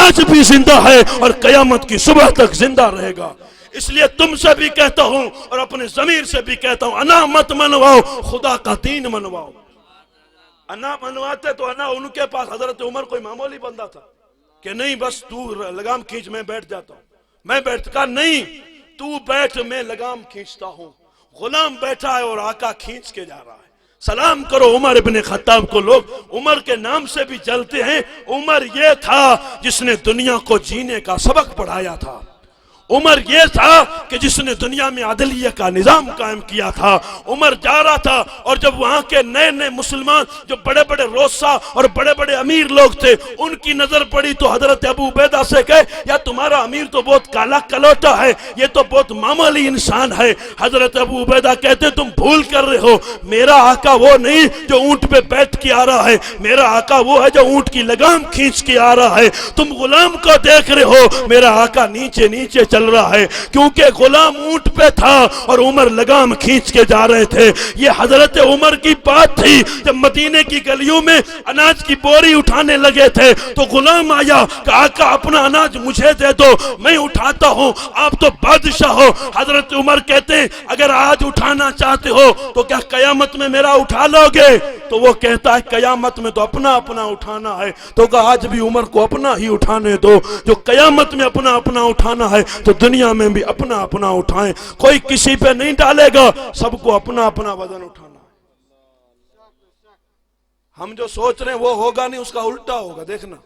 آج بھی زندہ ہے اور قیامت کی صبح تک زندہ رہے گا۔ اس لیے تم سے بھی کہتا ہوں اور اپنے ضمیر سے بھی کہتا ہوں، انا مت منواؤ، خدا کا دین منواؤ۔ انا منواتے تو انا ان کے پاس حضرت عمر کوئی معمولی بندہ تھا کہ نہیں بس تو لگام کھینچ میں بیٹھ جاتا ہوں، میں بیٹھ کہا نہیں تو بیٹھ میں لگام کھینچتا ہوں۔ غلام بیٹھا ہے اور آقا کھینچ کے جا رہا ہے۔ سلام کرو عمر ابن خطاب کو، لوگ عمر کے نام سے بھی جلتے ہیں۔ عمر یہ تھا جس نے دنیا کو جینے کا سبق پڑھایا تھا، عمر یہ تھا کہ جس نے دنیا میں عدلیہ کا نظام قائم کیا تھا۔ عمر جا رہا تھا اور جب وہاں کے نئے نئے مسلمان جو بڑے بڑے روسا اور بڑے بڑے امیر لوگ تھے ان کی نظر پڑی تو حضرت ابو عبیدہ سے کہے یا تمہارا امیر تو بہت کالا کلوٹا ہے، یہ تو بہت معمولی انسان ہے۔ حضرت ابو عبیدہ کہتے تم بھول کر رہے ہو، میرا آقا وہ نہیں جو اونٹ پہ بیٹھ کے آ رہا ہے، میرا آقا وہ ہے جو اونٹ کی لگام کھینچ کے آ رہا ہے۔ تم غلام کو دیکھ رہے ہو، میرا آقا نیچے نیچے چل رہا ہے، کیونکہ غلام اونٹ پہ تھا اور عمر لگام کھینچ کے جا رہے تھے۔ یہ حضرت عمر کی بات تھی۔ جب مدینے کی گلیوں میں اناج کی بوری اٹھانے لگے تھے تو غلام آیا کہ آقا اپنا اناج مجھے دے دو، میں اٹھاتا ہوں، آپ تو بادشاہ ہو۔ حضرت عمر کہتے ہیں اگر آج اٹھانا چاہتے ہو تو کیا قیامت میں میرا اٹھا لو گے؟ تو وہ کہتا ہے قیامت میں تو اپنا اپنا اٹھانا ہے۔ تو کہا آج بھی عمر کو اپنا ہی اٹھانے دو، جو قیامت میں اپنا اپنا اٹھانا ہے تو دنیا میں بھی اپنا اپنا اٹھائیں، کوئی کسی پہ نہیں ڈالے گا، سب کو اپنا اپنا وزن اٹھانا ہے۔ ہم جو سوچ رہے ہیں وہ ہوگا نہیں، اس کا الٹا ہوگا، دیکھنا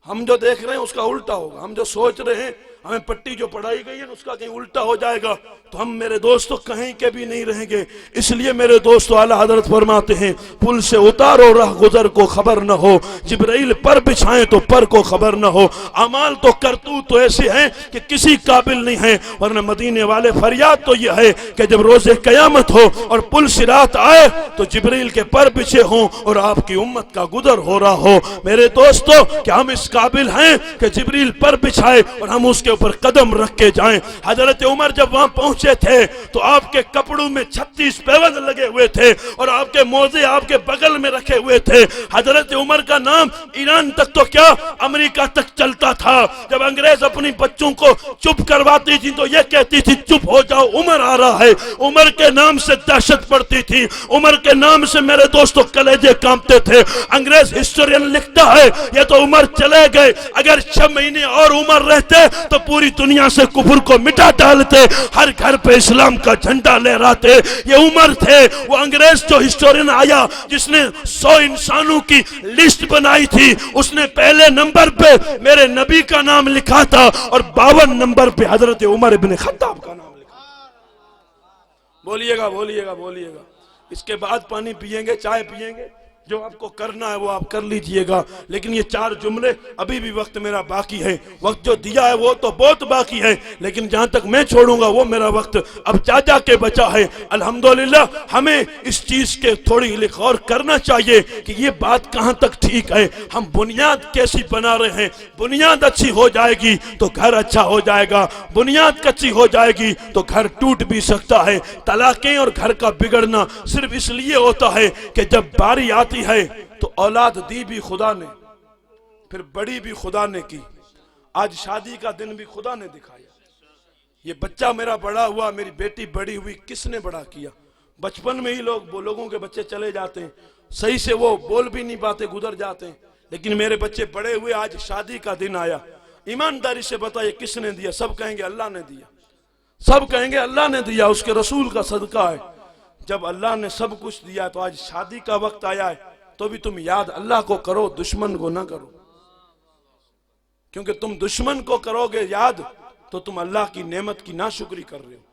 ہم جو دیکھ رہے ہیں اس کا الٹا ہوگا۔ ہم جو سوچ رہے ہیں ہمیں پٹی جو پڑھائی گئی ہے اس کا کہیں الٹا ہو جائے گا تو ہم میرے دوستو کہیں کے بھی نہیں رہیں گے. اس لیے میرے دوستو اعلیٰ حضرت فرماتے ہیں پل سے اتارو راہ گزر کو خبر نہ ہو, جبرائیل پر بچھائیں تو پر کو خبر نہ ہو. اعمال تو کرتوت تو ایسے ہیں کہ کسی قابل نہیں ہیں, ورنہ مدینے والے فریاد تو یہ ہے کہ جب روز قیامت ہو اور پل صراط آئے تو جبرائیل کے پر بچھے ہوں اور آپ کی امت کا گزر ہو رہا ہو. میرے دوستو کیا ہم اس قابل ہیں کہ جبرائیل پر بچھائے اور ہم اس کے اوپر قدم رکھ کے جائیں؟ حضرت عمر جب وہاں پہنچے تھے تو آپ کے کپڑوں میں 36 پیوند لگے ہوئے تھے اور آپ کے موزے آپ کے بغل میں رکھے ہوئے تھے. حضرت عمر کا نام ایران تک تو کیا امریکہ تک چلتا تھا. جب انگریز اپنی بچوں کو چپ کرواتی تھی تو یہ کہتی تھی چپ ہو جاؤ عمر آ رہا ہے. عمر کے نام سے دہشت پڑتی تھی, عمر کے نام سے میرے دوستوں کلیجے کانپتے تھے. انگریز ہسٹورین لکھتا ہے یہ تو عمر چلے گئے, اگر 6 مہینے اور عمر رہتے تو پوری دنیا سے کفر کو مٹا ڈالتے, ہر گھر پہ اسلام کا جھنڈا لہراتے. یہ عمر تھے وہ انگریز جو ہسٹورین آیا جس نے 100 انسانوں کی لسٹ بنائی تھی, اس نے پہلے نمبر پہ میرے نبی کا نام لکھا تھا اور 52 نمبر پہ حضرت عمر ابن خطاب کا نام لکھا. بولیے گا بولیے گا بولیے گا. اس کے بعد پانی پیئیں گے, چائے پیئیں گے, جو آپ کو کرنا ہے وہ آپ کر لیجئے گا. لیکن یہ 4 جملے ابھی بھی وقت میرا باقی ہے, وقت جو دیا ہے وہ تو بہت باقی ہے, لیکن جہاں تک میں چھوڑوں گا وہ میرا وقت اب جا کے بچا ہے. الحمدللہ ہمیں اس چیز کے تھوڑی غور کرنا چاہیے کہ یہ بات کہاں تک ٹھیک ہے, ہم بنیاد کیسی بنا رہے ہیں. بنیاد اچھی ہو جائے گی تو گھر اچھا ہو جائے گا, بنیاد کچی ہو جائے گی تو گھر ٹوٹ بھی سکتا ہے. طلاقیں اور گھر کا بگڑنا صرف اس لیے ہوتا ہے کہ جب باری آتی ہے تو اولاد دی بھی خدا نے, پھر بڑی بھی خدا نے کی. آج شادی کا دن بھی خدا نے دکھایا. یہ بچہ میرا بڑا ہوا, میری بیٹی بڑی ہوئی, کس نے بڑا کیا؟ بچپن میں ہی لوگوں کے بچے چلے جاتے ہیں, صحیح سے وہ بول بھی نہیں پاتے, گزر جاتے ہیں. لیکن میرے بچے بڑے ہوئے, آج شادی کا دن آیا. ایمانداری سے بتائیے کس نے دیا؟ سب کہیں گے اللہ نے دیا, سب کہیں گے اللہ نے دیا, اس کے رسول کا صدقہ ہے. جب اللہ نے سب کچھ دیا تو آج شادی کا وقت آیا ہے تو بھی تم یاد اللہ کو کرو, دشمن کو نہ کرو. کیونکہ تم دشمن کو کرو گے یاد تو تم اللہ کی نعمت کی ناشکری کر رہے ہو.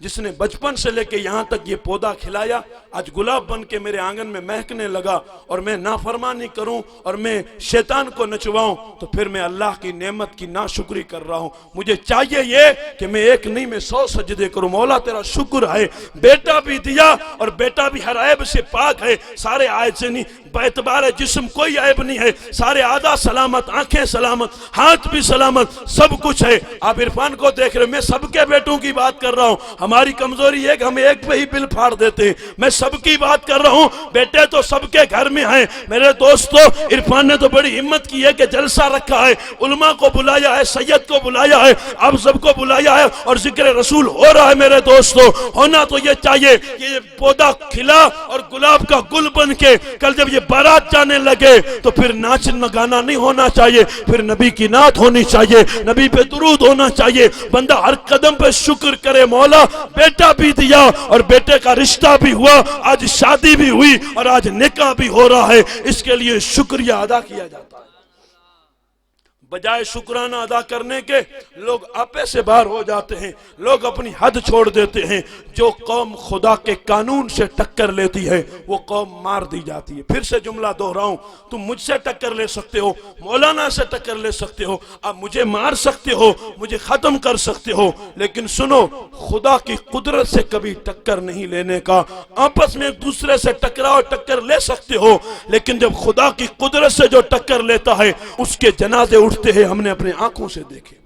جس نے بچپن سے لے کے یہاں تک یہ پودا کھلایا, آج گلاب بن کے میرے آنگن میں مہکنے لگا اور میں نافرمانی کروں اور میں شیطان کو نچواؤں تو پھر میں اللہ کی نعمت کی ناشکری کر رہا ہوں. مجھے چاہیے یہ کہ میں ایک نہیں میں 100 سجدے کروں. مولا تیرا شکر ہے, بیٹا بھی دیا اور بیٹا بھی ہر عیب سے پاک ہے, سارے عیب سے نہیں, باعتبار جسم کوئی عیب نہیں ہے, سارے اعضاء سلامت, آنکھیں سلامت, ہاتھ بھی سلامت, سب کچھ ہے. آپ عرفان کو دیکھ رہے, میں سب کے بیٹوں کی بات کر رہا ہوں. ہماری کمزوری ہے کہ ہم ایک پہ ہی بل پھاڑ دیتے ہیں. میں سب کی بات کر رہا ہوں, بیٹے تو سب کے گھر میں ہیں. میرے دوستو عرفان نے تو بڑی ہمت کی ہے کہ جلسہ رکھا ہے, علماء کو بلایا ہے, سید کو بلایا ہے, آپ سب کو بلایا ہے اور ذکر رسول ہو رہا ہے. میرے دوستو ہونا تو یہ چاہیے کہ یہ پودا کھلا اور گلاب کا گل بن کے کل جب یہ بارات جانے لگے تو پھر ناچنا گانا نہیں ہونا چاہیے, پھر نبی کی نعت ہونی چاہیے, نبی پہ درود ہونا چاہیے. بندہ ہر قدم پہ شکر کرے, مولا بیٹا بھی دیا اور بیٹے کا رشتہ بھی ہوا, آج شادی بھی ہوئی اور آج نکاح بھی ہو رہا ہے. اس کے لیے شکریہ ادا کیا جاتا ہے. بجائے شکرانہ ادا کرنے کے لوگ آپے سے باہر ہو جاتے ہیں, لوگ اپنی حد چھوڑ دیتے ہیں. جو قوم خدا کے قانون سے ٹکر لیتی ہے وہ قوم مار دی جاتی ہے. پھر سے جملہ دہراؤں, تم مجھ سے ٹکر لے سکتے ہو, مولانا سے ٹکر لے سکتے ہو, آپ مجھے مار سکتے ہو, مجھے ختم کر سکتے ہو, لیکن سنو خدا کی قدرت سے کبھی ٹکر نہیں لینے کا. آپس میں ایک دوسرے سے ٹکراؤ, ٹکر لے سکتے ہو, لیکن جب خدا کی قدرت سے جو ٹکر لیتا ہے اس کے جنازے اٹھتے ہیں, ہم نے اپنے آنکھوں سے دیکھے.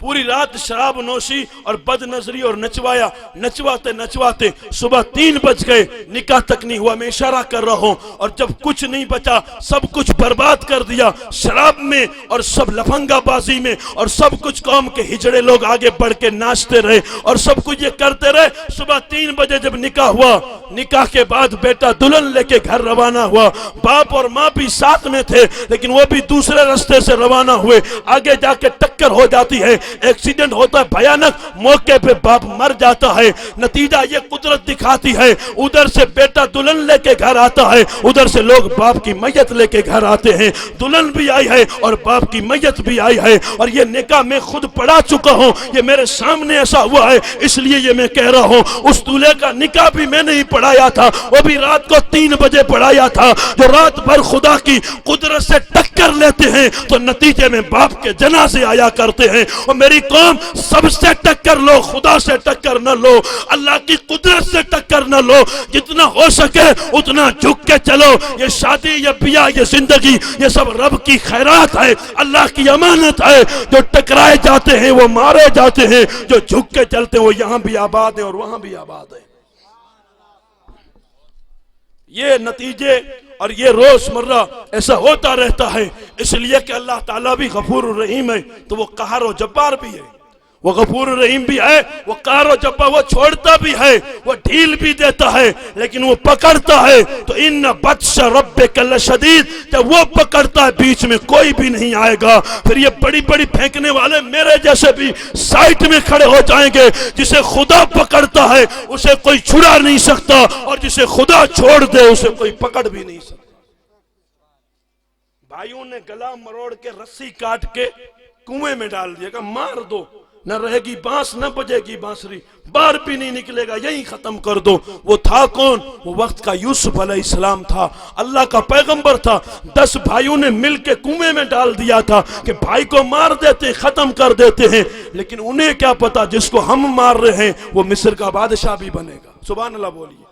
پوری رات شراب نوشی اور بد نظری اور نچوایا, نچواتے نچواتے صبح 3 بج گئے, نکاح تک نہیں ہوا. میں اشارہ کر رہا ہوں, اور جب کچھ نہیں بچا سب کچھ برباد کر دیا شراب میں اور سب لفنگا بازی میں, اور سب کچھ قوم کے ہجڑے لوگ آگے بڑھ کے ناچتے رہے اور سب کچھ یہ کرتے رہے. صبح 3 بجے جب نکاح ہوا, نکاح کے بعد بیٹا دلہن لے کے گھر روانہ ہوا. باپ اور ماں بھی ساتھ میں تھے لیکن وہ بھی دوسرے رستے سے روانہ ہوئے. آگے جا کے ٹکر ہو جاتی ہے, ایکسیڈنٹ ہوتا ہے بھیانک, موقع پہ باپ مر جاتا ہے. نتیجہ یہ قدرت دکھاتی ہے, ادھر سے بیٹا دلہن لے کے گھر آتا ہے, ادھر سے لوگ باپ کی میت لے کے گھر آتے ہیں. دلہن بھی آئی ہے اور باپ کی میت بھی آئی ہے, اور یہ نکاح میں خود پڑھا چکا ہوں, یہ میرے سامنے ایسا ہوا ہے, اس لیے یہ میں کہہ رہا ہوں. اس دولہے کا نکاح بھی میں نے ہی پڑھایا تھا, وہ بھی رات کو 3 بجے پڑھایا تھا. جو رات بھر خدا کی قدرت سے ٹکر لیتے ہیں تو نتیجے میں باپ کے جنازے آیا کرتے ہیں. اور میری قوم, سب سے ٹکر لو, خدا سے ٹکر نہ لو, اللہ کی قدرت سے ٹکر نہ لو. جتنا ہو سکے اتنا جھک کے چلو. یہ شادی, یہ بیاہ, یہ زندگی, یہ سب رب کی خیرات ہے, اللہ کی امانت ہے. جو ٹکرائے جاتے ہیں وہ مارے جاتے ہیں, جو جھک کے چلتے ہیں وہ یہاں بھی آباد ہیں اور وہاں بھی آباد ہیں. یہ نتیجے اور یہ روزمرہ ایسا ہوتا رہتا ہے. اس لیے کہ اللہ تعالیٰ بھی غفور الرحیم ہے, تو وہ قہر و جبار بھی ہے. وہ غفور الرحیم بھی ہے, وہ قہر و جبار, وہ چھوڑتا بھی ہے, وہ ڈھیل بھی دیتا ہے, لیکن وہ پکڑتا ہے. تو ان بطش ربک لشدید, جب وہ پکڑتا ہے بیچ میں کوئی بھی نہیں آئے گا. پھر یہ بڑی بڑی پھینکنے والے میرے جیسے بھی سائٹ میں کھڑے ہو جائیں گے. جسے خدا پکڑتا ہے اسے کوئی چھڑا نہیں سکتا, اور جسے خدا چھوڑ دے اسے کوئی پکڑ بھی نہیں سکتا. بھائیوں نے گلا مروڑ کے رسی کاٹ کے کنویں میں ڈال دیا, کہ مار دو, نہ رہے گی بانس نہ بجے گی بانسری, بار بھی نہیں نکلے گا, یہی ختم کر دو. وہ تھا کون؟ وہ وقت کا یوسف علیہ السلام تھا, اللہ کا پیغمبر تھا. 10 بھائیوں نے مل کے کنویں میں ڈال دیا تھا کہ بھائی کو مار دیتے, ختم کر دیتے ہیں. لیکن انہیں کیا پتا جس کو ہم مار رہے ہیں وہ مصر کا بادشاہ بھی بنے گا. سبحان اللہ بولیے.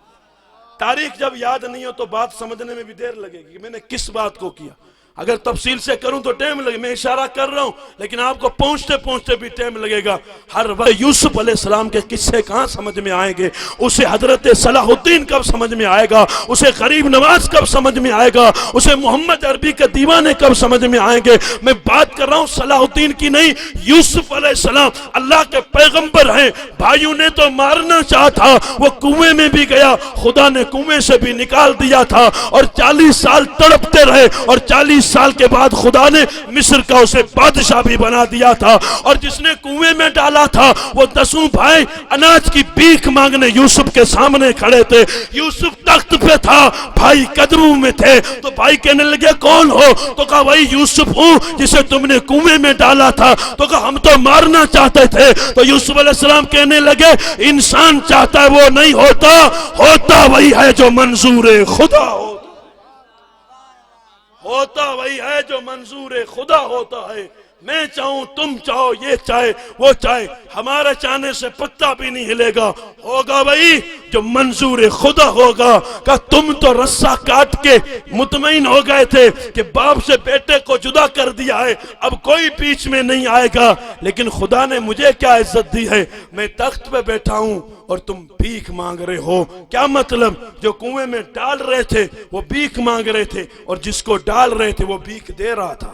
تاریخ جب یاد نہیں ہو تو بات سمجھنے میں بھی دیر لگے گی کہ میں نے کس بات کو کیا. اگر تفصیل سے کروں تو ٹائم لگے, میں اشارہ کر رہا ہوں, لیکن آپ کو پہنچتے پہنچتے بھی ٹائم لگے گا. ہر وقت یوسف علیہ السلام کے قصے کہاں سمجھ میں آئیں گے؟ اسے حضرت صلاح الدین کب سمجھ میں آئے گا؟ اسے غریب نواز کب سمجھ میں آئے گا؟ اسے محمد عربی کے دیوانے کب سمجھ میں آئیں گے؟ میں بات کر رہا ہوں صلاح الدین کی نہیں, یوسف علیہ السلام اللہ کے پیغمبر ہیں. بھائیوں نے تو مارنا چاہا تھا, وہ کنویں میں بھی گیا, خدا نے کنویں سے بھی نکال دیا تھا, اور 40 سال تڑپتے رہے, اور 40 سال کے بعد خدا نے مصر کا اسے بادشاہ بھی بنا دیا تھا. اور جس نے کنویں میں ڈالا تھا وہ 10 بھائی اناج کی بھیک مانگنے یوسف کے سامنے کھڑے تھے. یوسف تخت پہ تھا, بھائی قدموں میں تھے. تو بھائی کہنے لگے کون ہو؟ تو کہا وہی یوسف ہوں جسے تم نے کنویں میں ڈالا تھا. تو کہا ہم تو مارنا چاہتے تھے. تو یوسف علیہ السلام کہنے لگے انسان چاہتا ہے وہ نہیں ہوتا, ہوتا وہی ہے جو منظور خدا ہوتا وہی ہے جو منظور خدا ہوتا ہے. میں چاہوں, تم چاہو, یہ چاہے, وہ چاہے, ہمارے چاہنے سے پتا بھی نہیں ہلے گا. ہوگا وہی جو منظور خدا ہوگا. کہ تم تو رسہ کاٹ کے مطمئن ہو گئے تھے کہ باپ سے بیٹے کو جدا کر دیا ہے, اب کوئی بیچ میں نہیں آئے گا. لیکن خدا نے مجھے کیا عزت دی ہے, میں تخت پہ بیٹھا ہوں اور تم بھیک مانگ رہے ہو. کیا مطلب؟ جو کنویں میں ڈال رہے تھے وہ بھیک مانگ رہے تھے, اور جس کو ڈال رہے تھے وہ بھیک دے رہا تھا.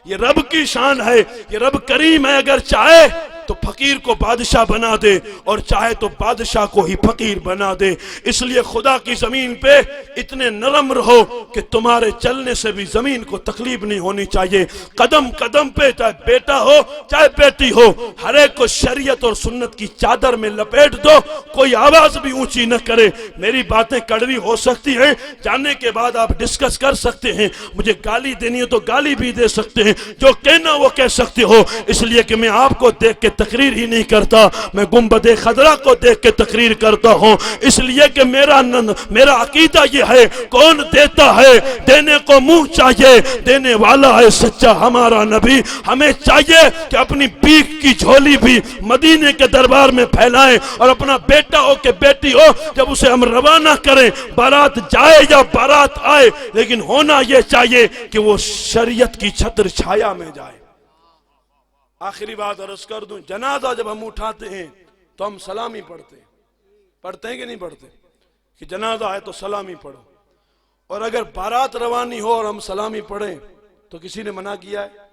یہ رب کی شان ہے, یہ رب کریم ہے. اگر چاہے تو فقیر کو بادشاہ بنا دے, اور چاہے تو بادشاہ کو ہی فقیر بنا دے. اس لیے خدا کی زمین پہ اتنے نرم رہو کہ تمہارے چلنے سے بھی زمین کو تکلیف نہیں ہونی چاہیے. قدم قدم پہ چاہے بیٹا ہو چاہے بیٹی ہو, ہر ایک کو شریعت اور سنت کی چادر میں لپیٹ دو, کوئی آواز بھی اونچی نہ کرے. میری باتیں کڑوی ہو سکتی ہیں, جانے کے بعد آپ ڈسکس کر سکتے ہیں, مجھے گالی دینی ہے تو گالی بھی دے سکتے ہیں, جو کہنا وہ کہہ سکتے ہو. اس لیے کہ میں آپ کو دیکھ کے تقریر ہی نہیں کرتا, میں گنبد خضرا کو دیکھ کے تقریر کرتا ہوں. اس لیے کہ میرا عقیدہ یہ ہے, کون دیتا ہے, دینے کو منہ چاہیے, دینے والا ہے سچا ہمارا نبی. ہمیں چاہیے کہ اپنی بھیک کی جھولی بھی مدینے کے دربار میں پھیلائیں, اور اپنا بیٹا ہو کہ بیٹی ہو جب اسے ہم روانہ کریں, بارات جائے یا بارات آئے, لیکن ہونا یہ چاہیے کہ وہ شریعت کی چھتر چھایا میں جائے. آخری بات عرض کر دوں, جنازہ جب ہم اٹھاتے ہیں تو ہم سلامی پڑھتے ہیں کہ نہیں پڑھتے؟ کہ جنازہ ہے تو سلامی پڑھو. اور اگر بارات روانی ہو اور ہم سلامی پڑھیں تو کسی نے منع کیا ہے؟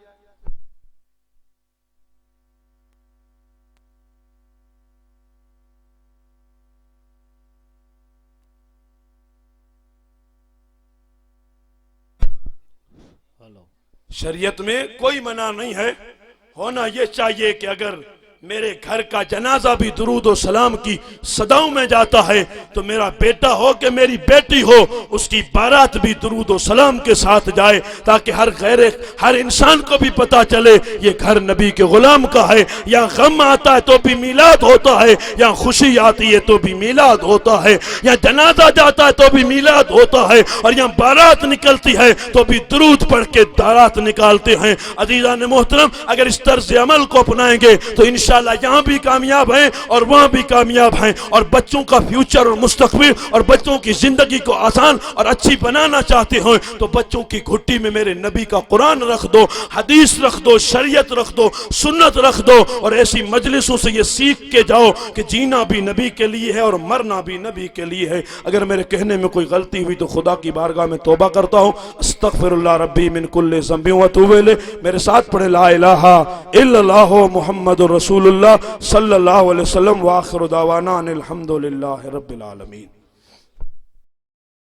شریعت میں کوئی منع نہیں ہے. ہونا یہ چاہیے کہ اگر میرے گھر کا جنازہ بھی درود و سلام کی صداؤں میں جاتا ہے تو میرا بیٹا ہو کہ میری بیٹی ہو اس کی بارات بھی درود و سلام کے ساتھ جائے، تاکہ ہر انسان کو بھی پتا چلے یہ گھر نبی کے غلام کا ہے۔ یا غم آتا ہے تو بھی میلاد ہوتا ہے، یا خوشی آتی ہے تو بھی میلاد ہوتا ہے، یا جنازہ جاتا ہے تو بھی میلاد ہوتا ہے، اور یا بارات نکلتی ہے تو بھی درود پڑھ کے بارات نکالتے ہیں۔ عزیزان محترم، اگر اس طرز عمل کو اپنائیں گے تو انشاءاللہ یہاں بھی کامیاب ہیں اور وہاں بھی کامیاب ہیں، اور بچوں کا فیوچر اور مستقبل اور بچوں کی زندگی کو آسان اور اچھی بنانا چاہتے ہیں تو بچوں کی گھٹی میں میرے نبی کا قرآن رکھ دو، حدیث رکھ دو، شریعت رکھ دو، سنت رکھ دو، اور ایسی مجلسوں سے یہ سیکھ کے جاؤ کہ جینا بھی نبی کے لیے ہے اور مرنا بھی نبی کے لیے ہے۔ اگر میرے کہنے میں کوئی غلطی ہوئی تو خدا کی بارگاہ میں توبہ کرتا ہوں۔ استغفر اللہ ربی من کل ذنب و اتوب الیہ۔ میرے ساتھ پڑھے لا الہ الا اللہ محمد رسول اللہ صلی اللہ علیہ وسلم، وآخر دعوانا ان الحمد للہ رب العالمین۔